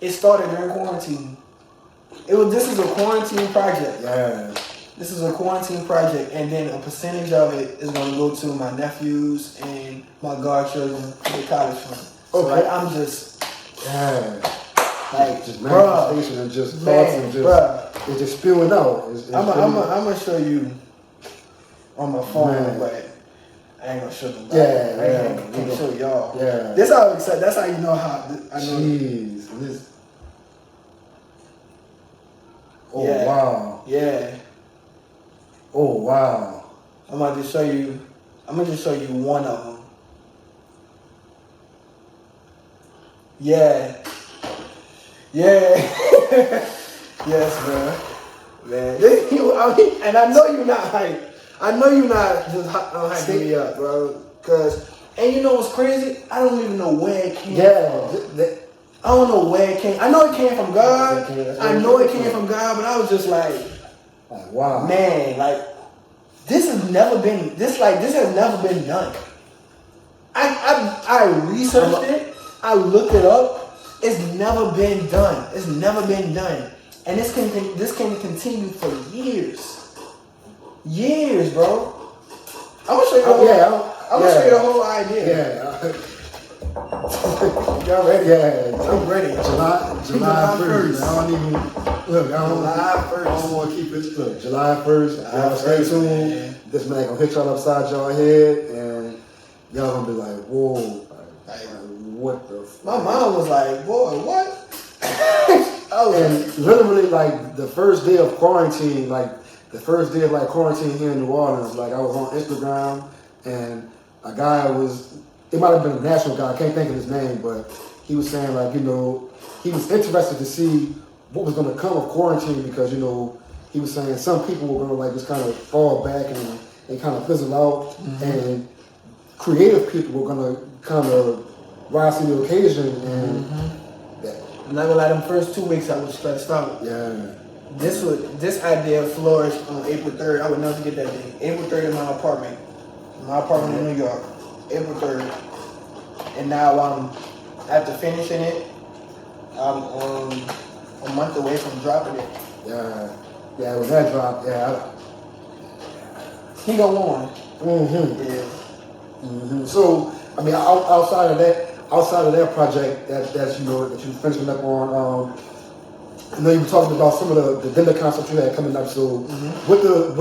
it started during quarantine. This is a quarantine project. Yeah. This is a quarantine project, and then a percentage of it is going to go to my nephews and my godchildren to the college fund. So like, I'm just, just manifestation and just thoughts and just it's just spewing out. I'm gonna show you on my phone, but I ain't gonna show them. I can't show y'all. Yeah. That's how you know how I know. Jeez. Wow. Yeah. Oh wow! I'm gonna just show you one of them. Yeah. Yes, man. And I know you're not hype. I know you're not just hyping me up, bro. And you know what's crazy? I don't even know where it came from. I don't know where it came. I know it came from God. I know it came from God, but I was just like, wow, man, like this has never been done. I researched it. I looked it up. It's never been done. It's never been done, and this can continue for years, bro. I'm gonna show you. I'm gonna show you the whole idea. Yeah. Y'all ready? Yeah. I'm ready. July 1st. I don't even look. I don't want to keep it. Look, July 1st. Y'all stay tuned. Man. This man gonna hit y'all upside y'all head, and y'all gonna be like, whoa. Like, what the? My mom was like, boy, what? And literally, like the first day of quarantine, quarantine here in New Orleans, like I was on Instagram, and a guy it might have been a national guy, I can't think of his name, but he was saying like, he was interested to see what was going to come of quarantine because, he was saying some people were going to like just kind of fall back and kind of fizzle out, and creative people were going to kind of rise to the occasion, and I'm not gonna lie, them first 2 weeks I was stressed out. Yeah. This idea flourished on April 3rd. I would never forget that day. April 3rd in my apartment in New York. April 3rd. And now after finishing it, I'm a month away from dropping it. Yeah, when that dropped, He gonna win. Yeah. So, I mean, outside of that project that you finishing up on, I know you were talking about some of the dinner concepts you had coming up. So with the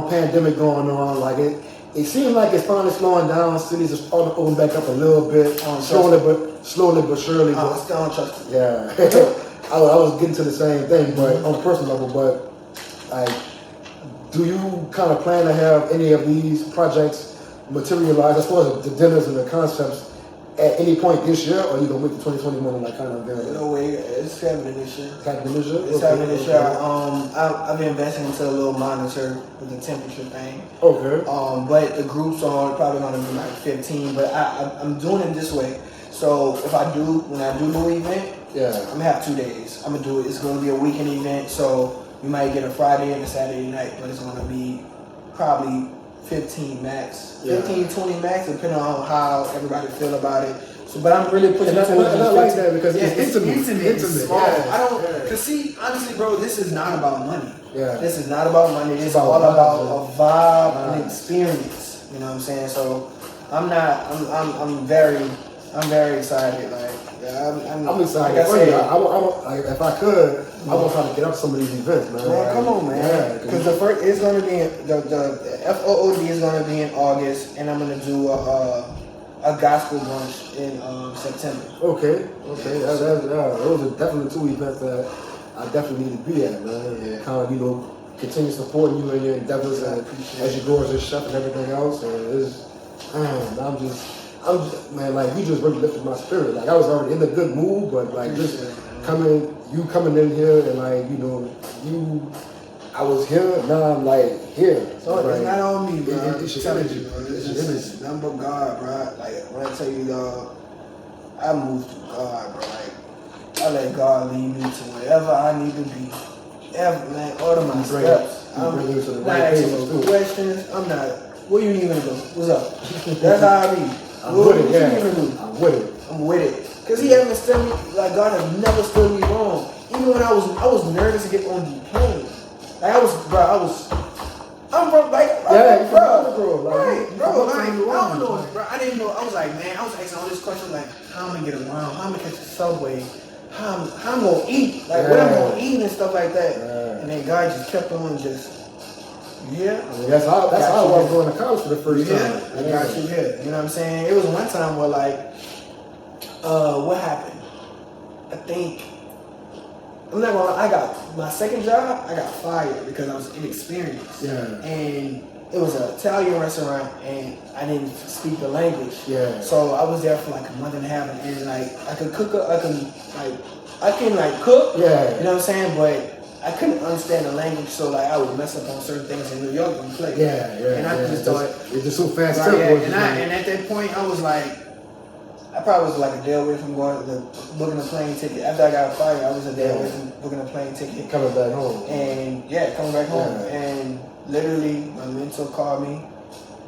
pandemic going on, like it seems like it's finally slowing down. Cities are starting to open back up a little bit, slowly but surely. I still don't trust it. Yeah, I was getting to the same thing, but on a personal level. But like, do you kind of plan to have any of these projects materialize as far as the dinners and the concepts at any point this year, or you gonna wait to 2021 and like kind of No way, it's happening this year. Happening this year? It's happening this year. I've been investing into a little monitor with the temperature thing. Okay. But the groups are probably gonna be like 15. But I'm doing it this way. So when I do the event, I'm gonna have 2 days. I'm gonna do it. It's gonna be a weekend event, so we might get a Friday and a Saturday night, but it's gonna be probably 15 max, 15, 20 max, depending on how everybody feel about it. So, but I'm really pushing towards it. I like that because it's intimate. Small. Yeah. Cause see, honestly, bro, this is not about money. Yeah. This is not about money. It's all about a vibe and experience. You know what I'm saying? So, I'm very excited. Like, I'm excited. Like I said, if I could, I want to try to get up some of these events, man. Man, come on, man. Because the first is going to be the FOOD is going to be in August, and I'm going to do a gospel brunch in September. Okay. Those are definitely 2 events that I definitely need to be at, man. Yeah. Kind of, continue supporting you in your endeavors as you grow as a chef and everything else. And I'm just, man, like, you just really lifted my spirit. Like, I was already in a good mood, but like, just coming in here and like, I was here, now I'm like here. So like, it's not on me, bro. It's your energy, bro. It's just nothing but God, bro. Like, when I tell you, I move through God, bro. Like, I let God lead me to wherever I need to be. Man, order my steps. I'm not asking no questions. I'm not, where you need me to go? What's up? That's how I be. I'm with it. I'm with it. Because he hasn't stood me, like, God has never stood me wrong. Even when I was nervous to get on the plane. Like, I'm from, like, bro, like, I don't know, bro. I didn't know. I was like, man, I was asking all these questions, like, how I'm gonna get around, how I'm gonna catch the subway, how I'm gonna eat, like, what I'm gonna eat and stuff like that. And then God just kept on I mean, that's how I was going to college for the first time. I got you here. You know what I'm saying? It was one time where, like, what happened? I think, I'm not gonna lie, I got my second job, I got fired because I was inexperienced. Yeah. And it was an Italian restaurant and I didn't speak the language. Yeah. So I was there for like a month and a half, and like I could cook, I could like like cook. Yeah. You know what I'm saying? But I couldn't understand the language, so like I would mess up on certain things in New York and play. And I just thought it's just so fast. Right, and at that point I was like, I probably was like a day away from booking a plane ticket. After I got fired, I was a day away from booking a plane ticket. Coming back home. And coming back home. And literally my mentor called me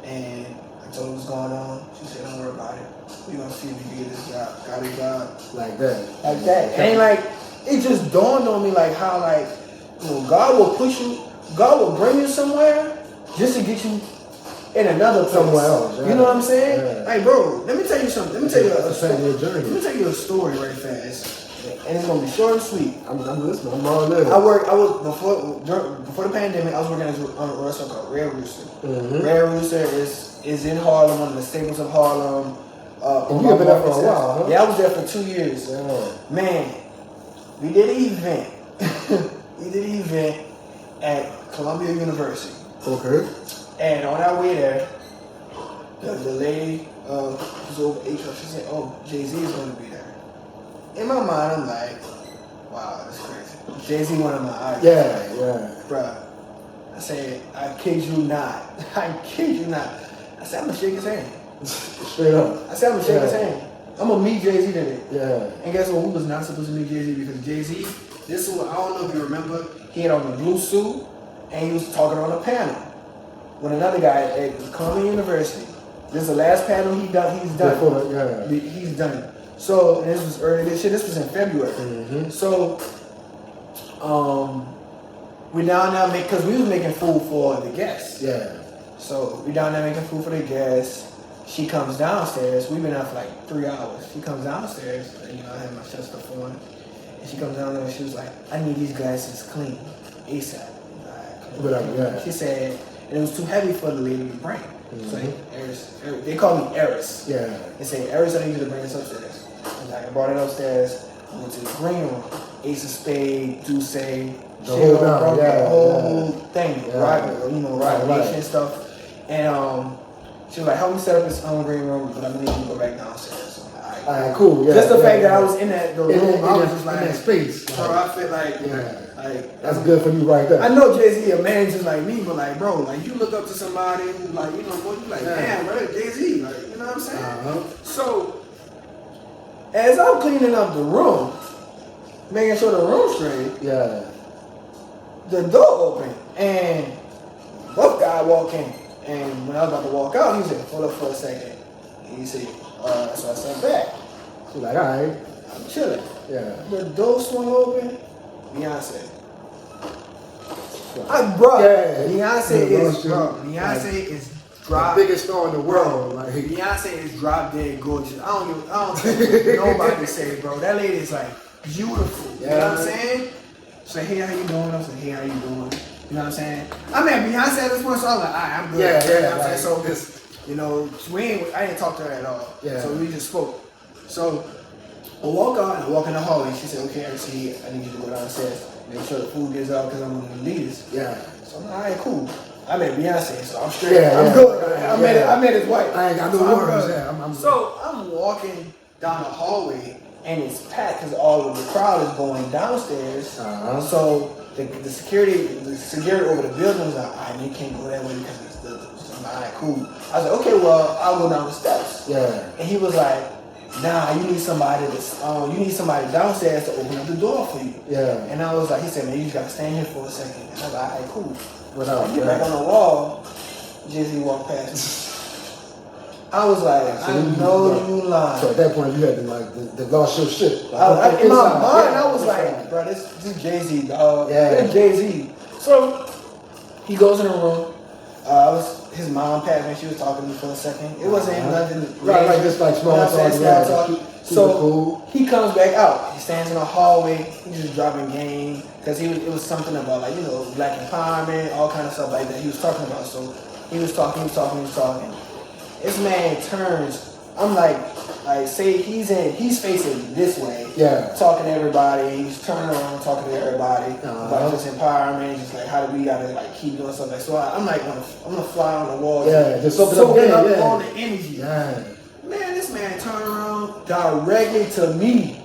and I told her what's going on. She said, don't worry about it. We're gonna see if you get this job. Got a job. Like that. And like it just dawned on me like how like God will push you, God will bring you somewhere just to get you in another place. Somewhere else. You know what I'm saying? Yeah. Like, bro, let me tell you something. Let me tell you a story. Let me tell you a story right fast. And it's gonna be short and sweet. I'm listening. I'm all listening. I was before the pandemic. I was working at a restaurant called Red Rooster. Mm-hmm. Red Rooster is in Harlem, one of the staples of Harlem. And you've been there for a while, huh? Yeah, I was there for 2 years. Yeah. Man, we did an event. We did an event at Columbia University. Okay. And on our way there, the lady who's over HR, she said, "Oh, Jay-Z is going to be there." In my mind, I'm like, "Wow, that's crazy." Jay-Z, one of my idols. Yeah. Bruh, I said, "I kid you not. I kid you not." I said, "I'm gonna shake his hand." Straight up. I said, "I'm gonna shake his hand. I'm gonna meet Jay-Z today." Yeah. And guess what? We was not supposed to meet Jay-Z because Jay-Z, this is what I don't know if you remember. He had on the blue suit and he was talking on a panel with another guy at Columbia University. This is the last panel he's done. He's done. So and this was early this year. This was in February. Mm-hmm. So, we down there because we was making food for the guests. Yeah. So we down there making food for the guests. She comes downstairs. We've been out for like 3 hours. She comes downstairs. And, I had my chef stuff on. And she comes down there and she was like, "I need these glasses clean ASAP." Whatever. She said, and it was too heavy for the lady to bring. Mm-hmm. So Eris, they call me Eris. Yeah. They say, "Eris, I need you to bring this upstairs." And I brought it upstairs. I went to the green room. Ace of Spades, Deuce, the whole thing. Right. And stuff. And she was like, "Help me set up this green room, but I'm gonna need you to go back downstairs." So I'm like, all right, cool. Yeah. Just the fact that I was in the room, I was just like, in that space. Bro, I feel like, like that's good for you right there. I know Jay-Z a man just like me, but like, bro, like you look up to somebody who like, boy, you like, damn, bro, Jay-Z, like, you know what I'm saying? Uh-huh. So, as I'm cleaning up the room, making sure the room's straight, the door opened, and both guy walk in. And when I was about to walk out, he said, "Hold up for a second." And he said, so I sat back. She's like, "All right, I'm chilling." Yeah. The door swung open. Beyonce. Beyonce is drop. The biggest star in the world. Like, Beyonce is drop dead gorgeous. I don't think nobody say, bro. That lady is like beautiful. You know what I'm saying? Say, "Hey, how you doing?" I say, "Hey, how you doing?" You know what I'm saying? I met Beyonce at this point, so I was like, "All right, I'm good." You know what I'm saying? So I didn't talk to her at all. Yeah. So we just spoke. So I walk out and I walk in the hallway. She said, "Okay, Aristide, I need you to go downstairs, make sure the food gets out because I'm one of the leaders." Yeah. So I'm like, "All right, cool." I met Beyonce, so I'm straight. I'm good. I met his wife. I ain't got no words. So I'm walking down the hallway and it's packed because all of the crowd is going downstairs. Uh-huh. So the security over the building was like, "All right, you can't go that way because it's the." I'm like, "All right, cool." I was like, "Okay, well, I'll go down the steps." Yeah. And he was like, "Nah, you need somebody downstairs to open up the door for you." Yeah. And I was like, he said, "Man, you just gotta stand here for a second." And I was like, "All right, cool." Without I get back on the wall, Jay-Z walked past me. I was like, "I know you lying." So at that point, you had to the lost your shit. Like, in my mind, I was like, "Bro, this Jay-Z, dog. Yeah. This Jay-Z." So he goes in the room. His mom passed me. She was talking to me for a second. It wasn't even nothing. Right, just like small talk. So he comes back out. He stands in the hallway. He's just dropping game because it was something about black empowerment, all kind of stuff like that. He was talking about. So he was talking. This man turns. I'm like say he's facing this way. Yeah. Talking to everybody. He's turning around talking to everybody about just empowerment, just like how do we gotta keep doing stuff like. So I'm like I'm gonna fly on the wall. Yeah. Just soaking up all the energy. Yeah. Man, this man turned around directly to me.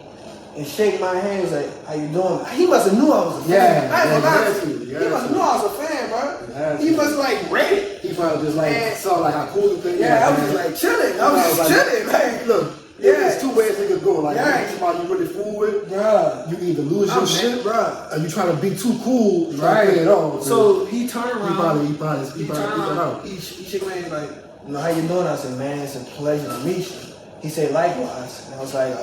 and shake my hand. He was like, "How you doing?" He must have knew I was a fan. He must have knew I was a fan, bro. He must like read it. He probably just like saw like how cool the thing. Yeah, I was just like chilling. I was just chilling, man. Look. There's two ways niggas go. Like, you somebody you really fool with, bruh. You either lose your shit, bruh, or you trying to be too cool, right? Play it off. So he turned around. He turned around. He shook my hand like, "How you doing?" I said, "Man, it's a pleasure to meet you." He said, "Likewise." And I was like,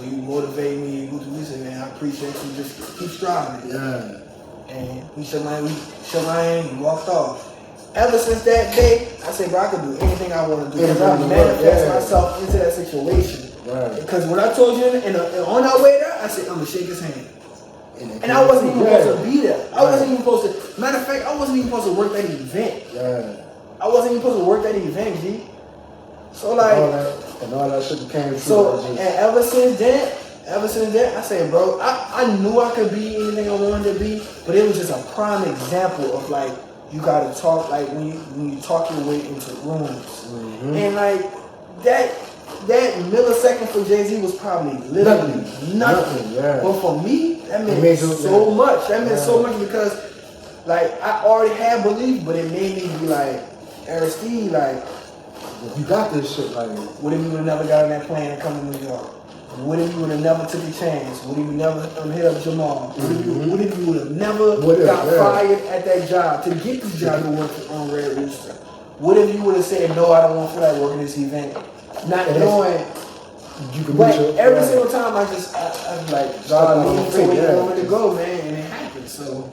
"You motivate me." He said, "Man, I appreciate you. Just keep striving." Yeah. And he shook my hand. He walked off. Ever since that day, I said, "Bro, I could do anything I want to do." Because I manifest myself into that situation. Right. Because when I told you on our way there, I said, "I'm gonna shake his hand." And I wasn't even supposed to be there. I wasn't even supposed to. Matter of fact, I wasn't even supposed to work that event. Yeah. I wasn't even supposed to work that event, G. So like, and all that shit came true. So and ever since then, I said, bro, I knew I could be anything I wanted to be, but it was just a prime example of like, you gotta talk like when you talk your way into rooms, and like that millisecond for Jay-Z was probably literally nothing. Yeah. But for me, that meant so much. That meant so much because like I already had belief, but it made me be like, Aristide, like, you got this shit. Like, what if you would have never got on that plane and come to New York? What if you would have never took a chance? What if you never hit up Jamal? What if you would have never got fired at that job to get this job to work on Red Rooster? What if you would have said, no, I don't want to feel like working this event? Not knowing. But every single time I'm like, God, where you want me to go, man? And it happened. So,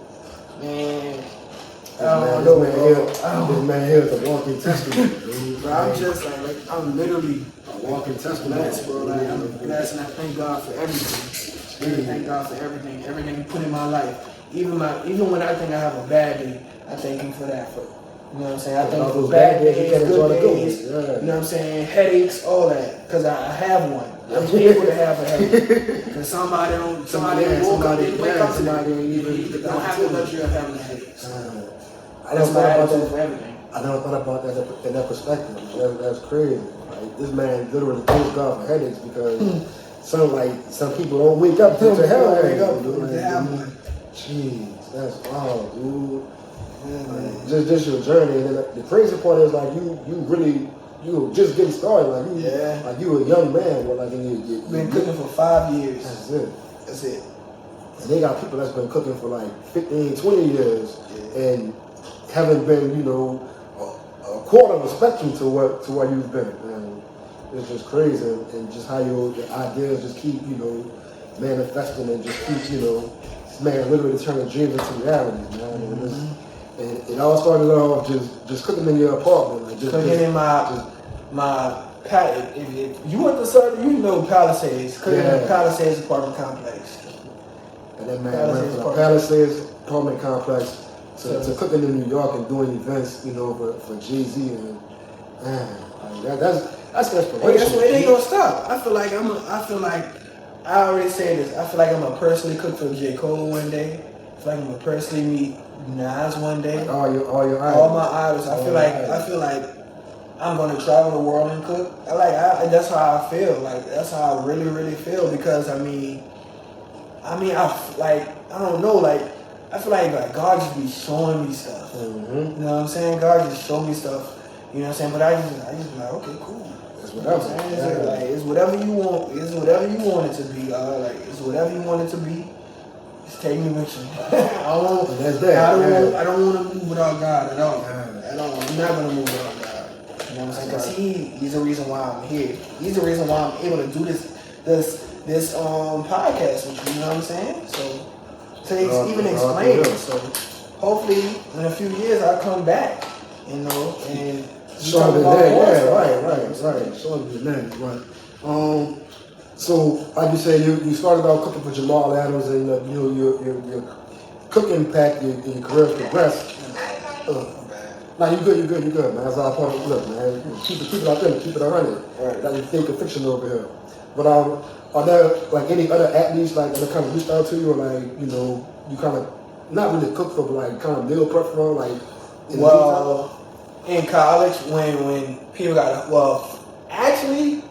man. This man here is a walking testament. Bro, I'm just like, I'm literally a walking testament. Blessed, bro. Like, I'm blessed, and I thank God for everything. Thank God for everything He put in my life. Even when I think I have a bad day, I thank Him for that. You know what I'm saying? I thank Him for bad days, good days. You know what I'm saying? Headaches, all that. Because I have one. I'm able to have a headache. Because somebody woke up, didn't wake up today. You don't have the luxury of having a headache. I never thought about that in that perspective. That's crazy. Like, this man literally thanks God for headaches because some people don't wake up to hell. Jeez, that's wild, dude. Yeah, just your journey, and then the crazy part is like you were just getting started. Like you were a young man, but like you've been cooking for 5 years. That's it. And they got people that's been cooking for like 15, 20 years, and haven't been, a quarter of a spectrum to where you've been. And it's just crazy, and just how your ideas just keep, manifesting and just keep, man, literally turning dreams into reality, man. And it all started off just cooking in your apartment, like just cooking in my if you went to Southern, Palisades, cooking in the Palisades apartment complex. And that man went from the Palisades apartment complex to cooking in New York and doing events, for Jay-Z, and man, that's inspirational. It ain't gonna stop. I feel like I already said this. I feel like I'm gonna personally cook for J. Cole one day. I feel like I'm gonna personally meet Nas one day. Like all your idols. All my idols. I feel like I'm gonna travel the world and cook. That's how I feel. Like that's how I really, really feel because I don't know, like I feel like God just be showing me stuff. You know what I'm saying? God just show me stuff. You know what I'm saying? But I just be like, okay, cool. It's whatever. It's whatever you want. It's whatever you want it to be. It's whatever you want it to be. Just take me with you. I don't want to move without God at all. I'm not gonna move without God. You know what I'm saying? Because He's the reason why I'm here. He's the reason why I'm able to do this podcast with you. You know what I'm saying? So even explain it. So hopefully in a few years I'll come back. And stronger than that, right. Stronger than that, right. So, like you said, you started out cooking for Jamal Adams, and your cooking pack, your career progressed. Nah, you good, man. That's all I want. Look, man, keep it out there, keep it 100. Right. Like you think of fiction over here. But are there like any other athletes like that kind of reached out to you, or like you kind of not really cook for, but like kind of meal prep for, like? In college, when people actually,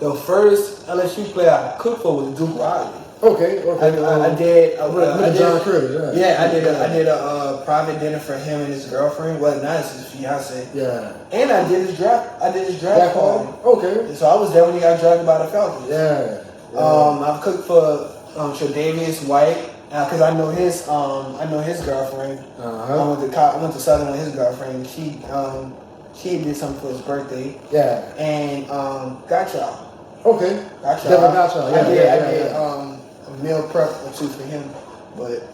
the first LSU player I cooked for was Duke Riley. Okay. I did. John Curtis. Yeah, I did a private dinner for him and his girlfriend. Well, not his fiance. Yeah. And I did his draft party. Okay. And so I was there when he got drafted by the Falcons. Yeah. I've cooked for Tre'Davious White because I know his girlfriend. I went to Southern with his girlfriend. She did something for his birthday. Yeah. And Gotcha. Okay. Gotcha. Yeah. I did a meal prep or two for him, but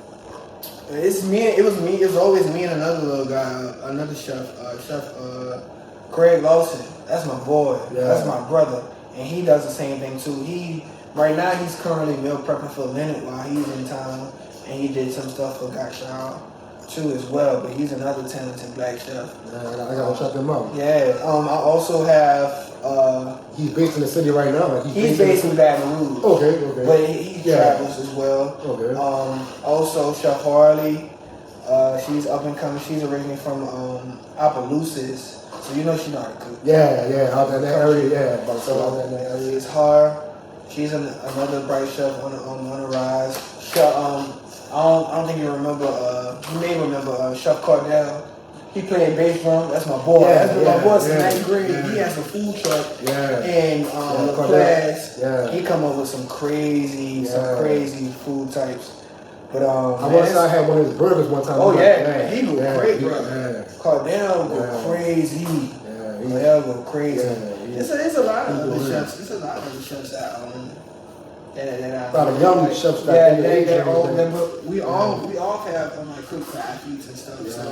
it was always me and another little guy, another chef, Craig Lawson. That's my boy. Yeah. That's my brother, and he does the same thing too. Right now he's currently meal prepping for Leonard while he's in town, and he did some stuff for Gotcha too as well. But he's another talented black chef. I gotta check him out. Yeah. I also have. He's based in the city right now. He's based in Baton Rouge. Okay. But he travels as well. Okay. Also, Chef Harley. She's up and coming. She's originally from Opelousas, so you know she know how to cook. Yeah. Out in that area. Yeah. So that area is her. She's another bright chef on the rise. Chef, I don't think you remember. You may remember Chef Cardell. He played bass drum. That's my boy. Yeah, That's been my boy since yeah, 9th grade. yeah. He has a food truck. Yeah. And the class, he come up with some crazy food types. But I had one of his burgers one time. Oh yeah, he go crazy, bro. Yeah. Cardell go crazy. Yeah, Cardell go crazy. Yeah, it's a lot of other chefs. It's a lot of other chefs that a lot of young chefs but we all have cook for athletes and stuff. So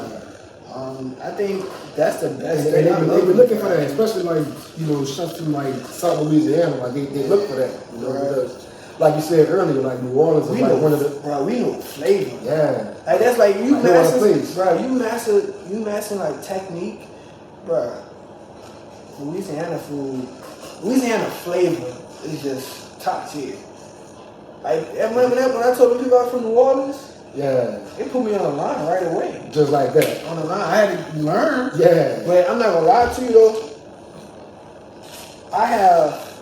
I think that's the best. And they be looking for that, especially chefs from South Louisiana. They look for that. Because, like you said earlier, New Orleans is one of the. Bro, we know flavor. Yeah. That's like you master technique, bro. Louisiana flavor is just top tier. When I told the people I'm from New Orleans. Yeah. They put me on the line right away. Just like that. On the line. I had to learn. Yeah. But I'm not gonna lie to you though. I have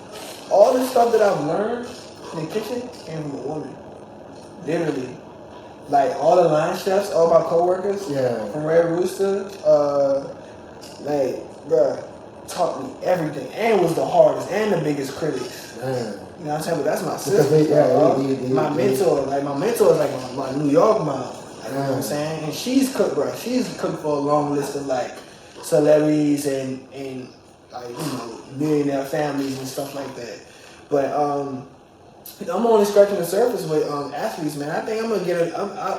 all the stuff that I've learned in the kitchen came from a woman. Literally. All the line chefs, all my coworkers. Yeah. From Red Rooster. Bruh, taught me everything. And was the hardest and the biggest critics. Man. You know what I'm saying? But that's my sister. My mentor. My mentor is my New York mom. You know what I'm saying? And she's cooked, bro. She's cooked for a long list of celebrities and millionaire families and stuff like that. But I'm only scratching the surface with athletes, man. I think I'm gonna get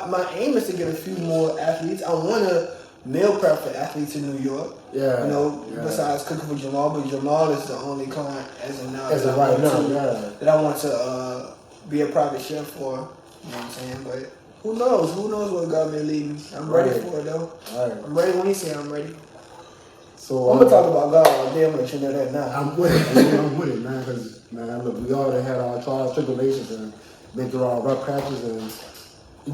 my aim is to get a few more athletes. I want to meal prep for athletes in New York. Yeah. Besides cooking for Jamal, but Jamal is the only client as of now that I want to be a private chef for. You know what I'm saying? But who knows? Who knows what God may lead me? I'm ready for it though. All right. I'm ready when he say I'm ready. So I'm gonna talk about God all day. I'm gonna let you know that now. I'm with it, man. Because look, we all had our trials, tribulations, and been through our rough patches, and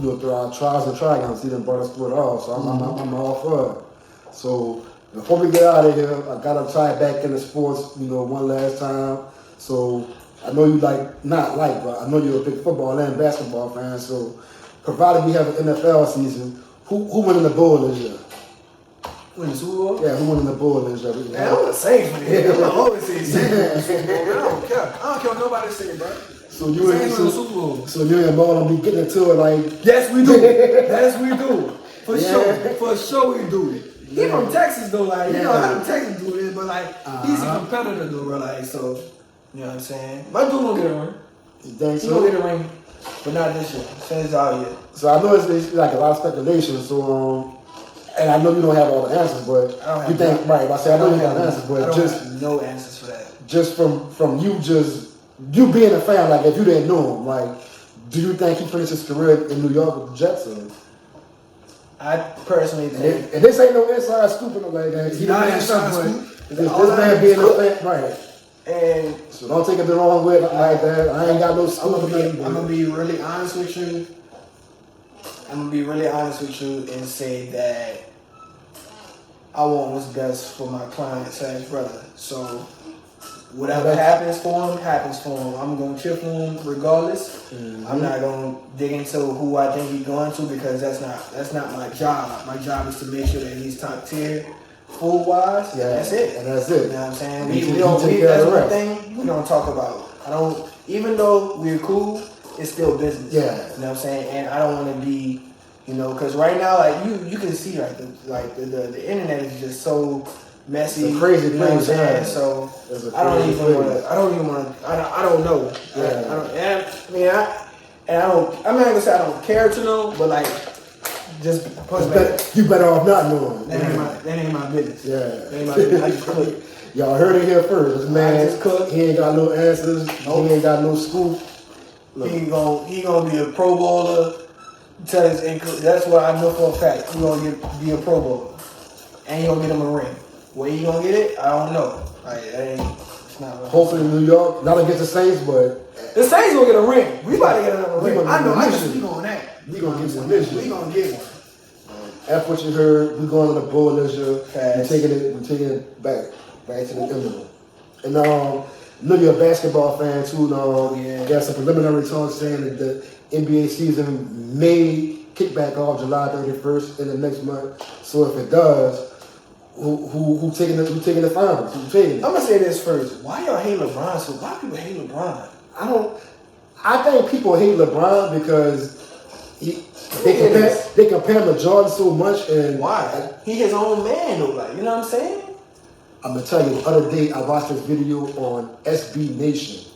through our trials and triumphs. He done brought us through it all. So I'm all for it. So before we get out of here, I gotta tie it back into sports. One last time. So I know you but I know you're a big football and basketball fan. So provided we have an NFL season, who winning the bowl this year? Win the Super Bowl? Yeah, who winning the bowl this year? Man, I'm gonna say for this. I'm gonna always say Super Bowl. I don't care. I don't care what nobody say, bro. So you and Super Bowl. So you and Maul will be getting into it Yes, we do. Yes, we do. For sure. For sure we do. He from Texas though, you know how the Texans do this, but he's a competitor though, bro. So you know what I'm saying? My dude gonna get a ring. You think so? He gonna get a ring, but not this year. Since out yet. So I know it's a lot of speculation. So and I know you don't have all the answers, but I know you don't have answers, but have no answers for that. Just from you being a fan, if you didn't know him, do you think he finished his career in New York with the Jets? Or? I personally think. And this ain't no inside scoop or that. He's not inside scoop. This man being a fan, right? And so don't take it the wrong way like that. I ain't got no scoop. I'm gonna be really honest with you. And say that I want what's best for my client / brother. So whatever happens for him. I'm gonna cheer for him regardless. Mm-hmm. I'm not gonna dig into who I think he's going to because that's not my job. My job is to make sure that he's top tier, food wise. Yeah, that's it. And that's it. You know what I'm saying? That's one thing we don't talk about. I don't. Even though we're cool, it's still business. Yeah. You know what I'm saying? And I don't want to be, because right now, like you can see, the internet is just so messy. It's a crazy place. Yeah. So I don't know. Yeah. I'm not gonna say I don't care to know, but like, just you better off not knowing. That ain't my business. Yeah. That ain't my business. I just cook. Y'all heard it here first. This man just cook. He ain't got no answers. Nope. He ain't got no scoop. Look. He gonna be a Pro Bowler. That's what I know for a fact. He gonna be a Pro Bowler, and he gonna get him a ring. Where he gonna get it? I don't know. It's not. Hopefully in New York, not against the Saints, but the Saints gonna get a ring. We about to get another ring. I know. I just speak on that. We gonna get one this year. We gonna get one. After what you heard, we going to the bowl this year. We're taking it back to the Emerald. And I know you're a basketball fan too. Got some preliminary talk saying that the NBA season may kick back off July 31st in the next month. So if it does, who taking the finals? Who taking it? I'm gonna say this first. Why y'all hate LeBron? So why people hate LeBron? I think people hate LeBron because they compare him to Jordan so much. And why? He his own man though. Like, you know what I'm saying? I'm gonna tell you, the other day I watched this video on SB Nation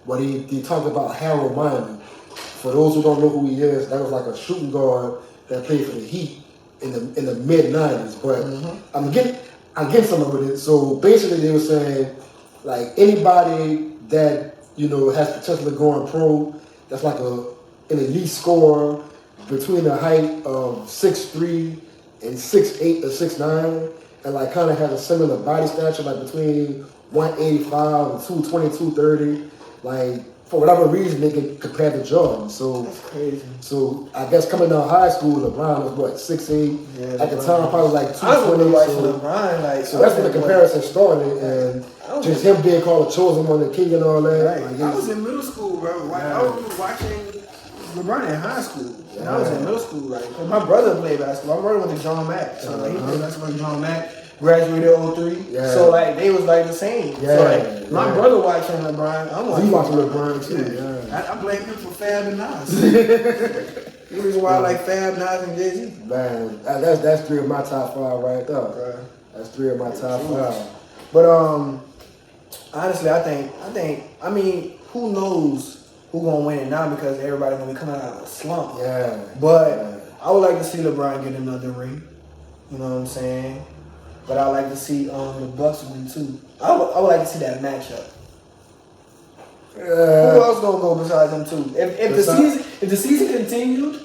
where they talked about Harold Miner. For those who don't know who he is, that was like a shooting guard that played for the Heat in the mid '90s. But I'm getting somewhere with it. So basically, they were saying like anybody that has potential of going pro, that's like an elite scorer between the height of 6'3" and 6'8" or 6'9", and like kind of has a similar body stature, like between 185 and 220, 230. Like for whatever reason, they can compare to Jordan. So that's crazy. So I guess coming out of high school, LeBron was what 6'8". Yeah, at the time, probably like 220. I was watching LeBron, so that's when the comparison started, and just him being called a chosen one, the king, and all that. Right. Like, I was in middle school, bro. I was watching LeBron in high school. And I was in middle school, my brother played basketball. My brother went to John Mack. So he played basketball at John Mack. Graduated in 03. Yeah. So they was the same. Yeah. So my brother watching LeBron. I'm watching. You watching LeBron too? Yeah. I blame him for Fab and Nas. The reason why I like Fab, Nas, and Jay-Z. Man, that's 3 of my top 5 right there. Right. That's 3 of my top 5. But honestly, I mean, who knows who gonna win it now because everybody gonna be coming out of a slump. Yeah. But I would like to see LeBron get another ring. You know what I'm saying? But I like to see the Bucks win too. I would like to see that matchup. Who else gonna go besides them two? If the season continued,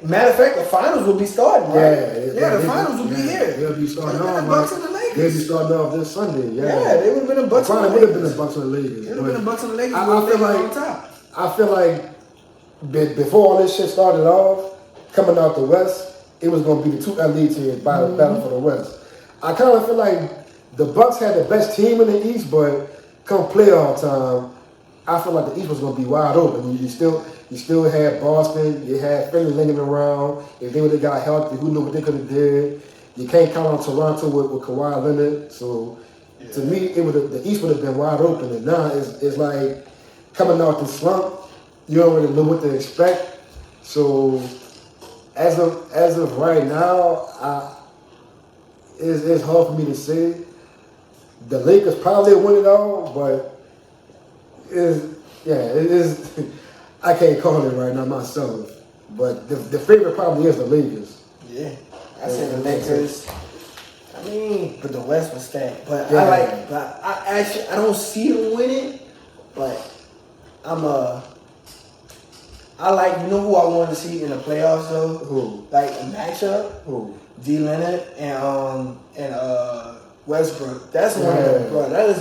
matter of fact, the finals will be starting, right? The finals will be here. They'll be starting off. The Bucks and the Lakers. They'll be starting off this Sunday. Yeah, they would have been the Bucks. Probably would have been the Bucks and the Lakers. It would have been the Bucks and the Lakers. I feel like before all this shit started off, coming out the West, it was going to be the 2 LA teams battle for the West. I kind of feel like the Bucks had the best team in the East, but come playoff time, I feel like the East was going to be wide open. You still had Boston, you had Philly lingering around. If they would have got healthy, who knew what they could have did? You can't count on Toronto with Kawhi Leonard. So to me, the East would have been wide open. And now it's like coming out the slump, you don't really know what to expect. So as of right now, it's hard for me to say. The Lakers probably win it all, but it is. I can't call it right now myself. But the favorite probably is the Lakers. Yeah, I said the Lakers. I mean, but the West was stacked. But I don't see them winning. But I like, you know who I want to see in the playoffs though? Who? Like a matchup? Who? D. Leonard and Westbrook. That is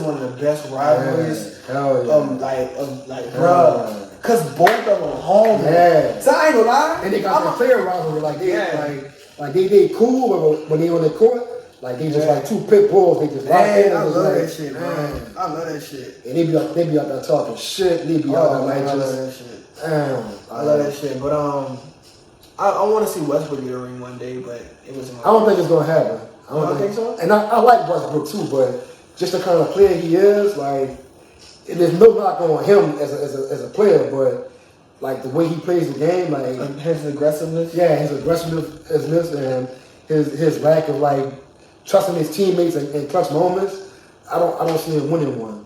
one of the best rivalries. Hell yeah. Bro. Cause both of them home. Yeah. So I ain't gonna lie. And they got the player rivalry they cool when they on the court. Like they just like two pit bulls. They just lock in. I love like, that shit, man. I love that shit. And they be out there talking shit. They be out there like I just. love that shit. Damn, I love that shit. But I want to see Westbrook get a ring one day, but it wasn't. I don't think it's gonna happen. I don't think so. And I like Westbrook too, but just the kind of player he is, like there's no knock on him as a player, but like the way he plays the game, like his aggressiveness. Yeah, his aggressiveness and his lack of like trusting his teammates in clutch moments. I don't see him winning one.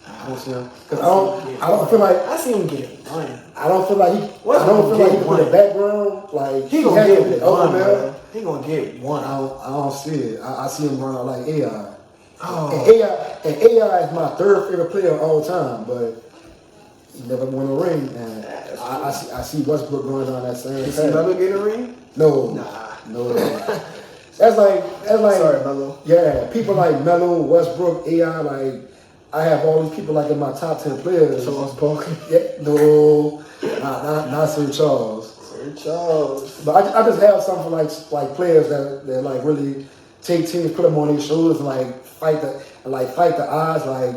I don't see him because I don't feel like I see him getting one. I don't feel like he can put a background like he gonna get one. Man. He gonna get one. I don't see it. I see him run out like AI. Oh. And AI is my third favorite player of all time, but he never won a ring. And I see Westbrook going down that same. Is he never get a ring? No. No. That's like. Sorry, Melo. Yeah, people like Melo, Westbrook, AI. Like I have all these people like in my top 10 players. Charles Barkley. Yeah, no, not Sir Charles. Sir Charles. But I just have something like players that like really take teams, put them on their shoulders, and like fight the odds. Like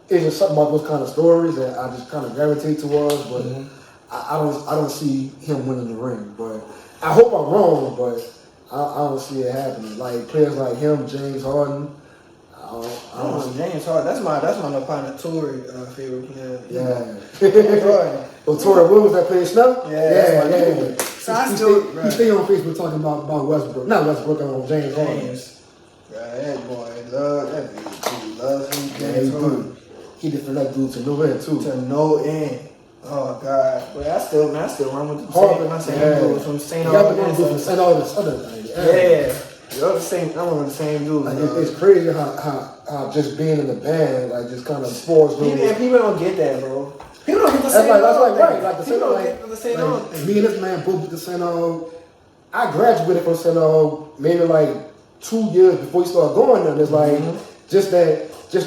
it's just something about those kind of stories that I just kind of gravitate towards. But I don't see him winning the ring. But I hope I'm wrong. But I don't see it happening. Like players like him, James Harden. I don't see James Harden. That's my opponent Tory favorite player. Yeah. James Harden. Oh, Tory Williams that plays now? Yeah. So he stay on Facebook talking about Westbrook. Not Westbrook, on James Harden. Right, that boy love that dude. Loves him. James Harden. He just that dude to no end too. To no end. Oh God. But I still run with the same dudes from St. Augustine. Yeah. You're the same. I run with the same dudes. Like it's crazy how just being in the band like just kind of sports. People don't get that, bro. People don't get the same. That's like right. Like the People don't get the same. Like, me and this man both with the St. Aug. I graduated from St. Aug maybe like 2 years before he started going there. And it's like just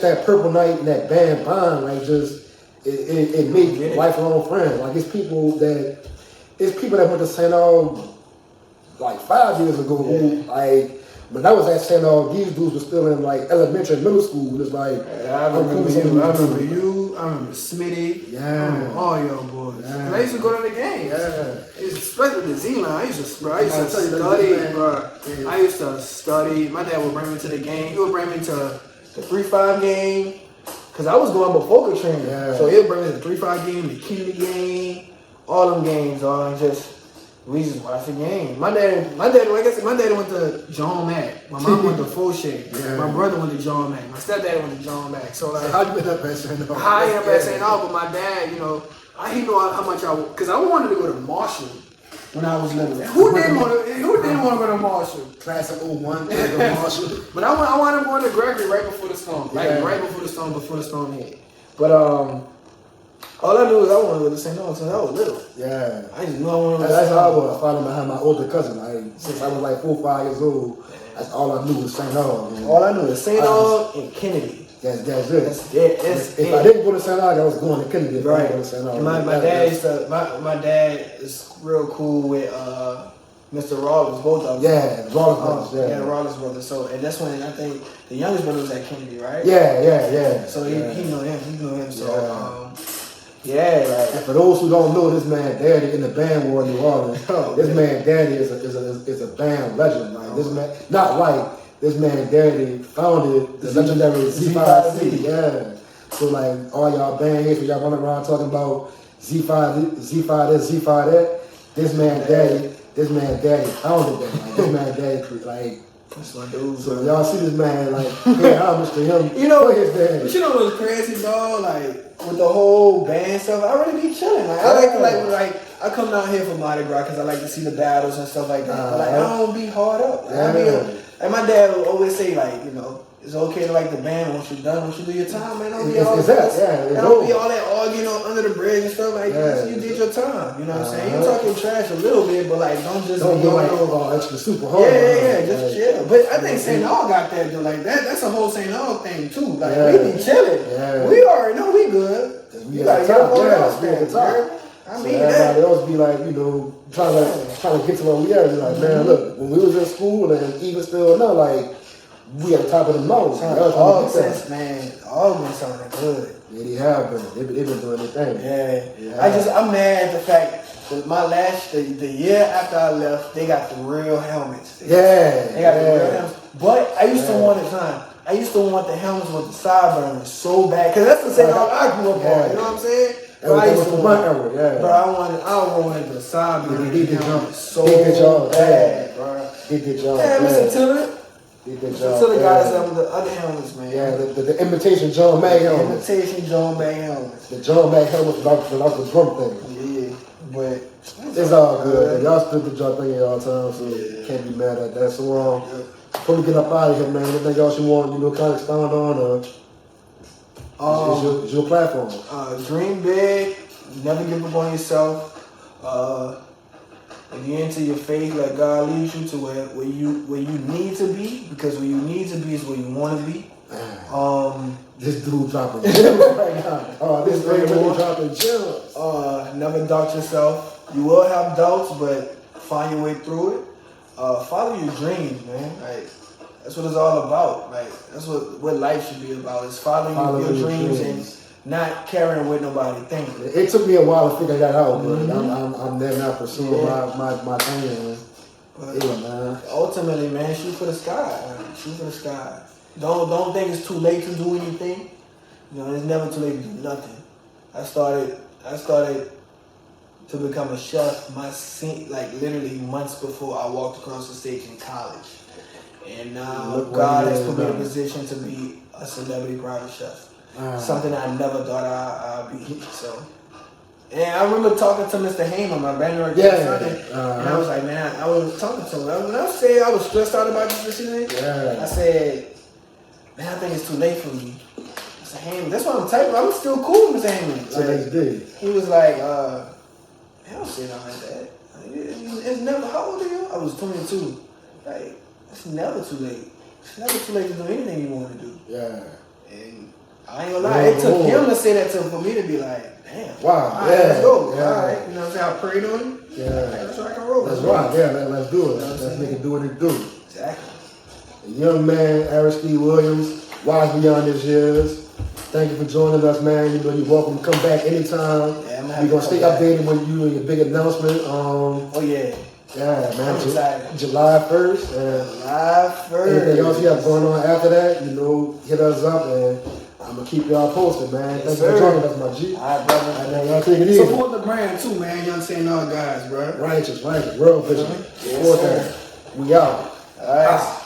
that purple night and that band bond, like just it made lifelong friends. Like it's people that went to St. Aug like 5 years ago. Like when I was at St. Aug, these dudes were still in like elementary and middle school. It's like I remember you. I remember Smitty. Yeah. All y'all boys. Yeah. I used to go to the games. Yeah. Especially the Z-line. I used to study, bro. I used to study. My dad would bring me to the game. He would bring me to the 3-5 game. Because I was going before Katrina. Yeah. So he would bring me to the 3-5 game, the Kennedy game, all them games, we just watched the game. My dad, like I said, my dad went to John Mack. My mom went to Fauché. Yeah. My brother went to John Mack. My stepdad went to John Mack. So like, how you been up at St. Aug? I ended up at St. Aug, but my dad, he knew how much because I wanted to go to Marshall when I was little. Who didn't want to go to Marshall? Class of 01, to Marshall. But I wanted to go to Gregory right before the storm. Right before the storm hit. But all I knew is I wanted to go to St. Aug since I was little. Yeah. I just knew I wanted to go to That's St. how I Aug. was following behind my older cousin. Since I was like 4 or 5 years old, that's all I knew was St. Aug. All I knew is St. Aug and Kennedy. That's it. That's it. If I didn't go to St. Aug, I was going to Kennedy. Right. My dad is real cool with Mr. Rawlins, both of them. Yeah, Rawlins brothers. Yeah, Rawlins brothers. So, and that's when I think the youngest brother was at Kennedy, right? Yeah. So he knew him. So and for those who don't know, this man Daddy in the band war in New Orleans. This man Daddy is a band legend. Like this man, not like this man Daddy founded the legendary Z5C. Yeah. So like all y'all band heads, y'all running around talking about Z5 this, Z5 that. This man Daddy founded that. Like this man Daddy like. That's my dude. So y'all see this man like pay homage to him. For his dad. But you know what's crazy, dog? Like with the whole band stuff, I really be chilling. Like I like I come down here for Mardi Gras because I like to see the battles and stuff like that. But like I don't be hard up. Like my dad will always say like, it's okay to like the band once you're done, once you do your time, man. Don't be all that arguing under the bridge and stuff like that. You did your time. You know what I'm saying? You talking trash a little bit, but like don't be like extra super hard. Yeah, just chill. But I think St. Aug got that though. Like that's a whole St. Aug thing too. Like we be chilling. Yeah. We already know we good. We at the top. We at the top. I mean, everybody else be like, trying to get to where we are. Be like, man, look, when we was in school and even still now, like we at the top of the mountain. All since, man, all been sounding good. Yeah, they have been. They've been doing their thing. Yeah. I'm mad at the fact that the year after I left, they got the real helmets. They got the real helmets. But I used to want the helmets with the sideburns so bad. Because that's the same I grew up on. You know what I'm saying? But I used to want it. But I wanted the sideburns. They did jump so bad, bro. They did jump. Yeah, Mr. Tiller. Until the guys that with the other helmets, man. Yeah, the imitation John Mag helmets. Imitation John Mag helmets. The John Mag helmets without the drum thing. Yeah, but it's all good. Y'all still do y'all thing all the time, so can't be mad at that. So before we get up out of here, man, anything else you want, kind of expound on, it's your platform. Dream big, never give up on yourself. If you're into your faith, let God lead you to where you need to be, because where you need to be is where you want to be. This dude dropping gems right now. This dude dropping gems. Never doubt yourself. You will have doubts, but find your way through it. Follow your dreams, man. Like, that's what it's all about. Like, that's what life should be about. Is following your dreams and not caring what nobody thinks. It took me a while to figure that out, but I'm there now pursuing my thing. But man. Ultimately, man, shoot for the sky. Man. Shoot for the sky. Don't think it's too late to do anything. You know, it's never too late to do nothing. I started to become a chef literally months before I walked across the stage in college. And now God has put me in a position to be a celebrity private chef. Something I never thought I'd be. So, and I remember talking to Mr. Heyman, my brand new Sunday, and I was like, man, I was talking to him. When I said I was stressed out about this decision, I said, man, I think it's too late for me. Mr. Heyman, that's what I'm typing. I'm still cool with Mr. Heyman. He was like, I don't say nothing like that. It's never. How old are you? I was 22. Like, it's never too late. It's never too late to do anything you want to do. Yeah. And I ain't gonna lie, it took him to say that for me to be like, damn. Wow. All right, let's go. Yeah. All right. You know what I'm saying? I prayed on him. Yeah. That's what I can roll. That's right. Yeah, let's do it. Let's make it do what it do. Exactly. A young man, Aristede Williams, wise beyond his years. Thank you for joining us, man. You know you're welcome to come back anytime. Yeah, we're gonna stay updated when you and your big announcement. Yeah, man. I'm excited. July 1st. July 1st. Anything else you have going on after that, hit us up and I'm gonna keep y'all posted, man. Thank you for joining us, my G. All right, brother. All right, y'all take it easy. Support the brand too, man. You know what I'm saying? All guys, bro. Righteous. Real vision. Support that. We out. All right.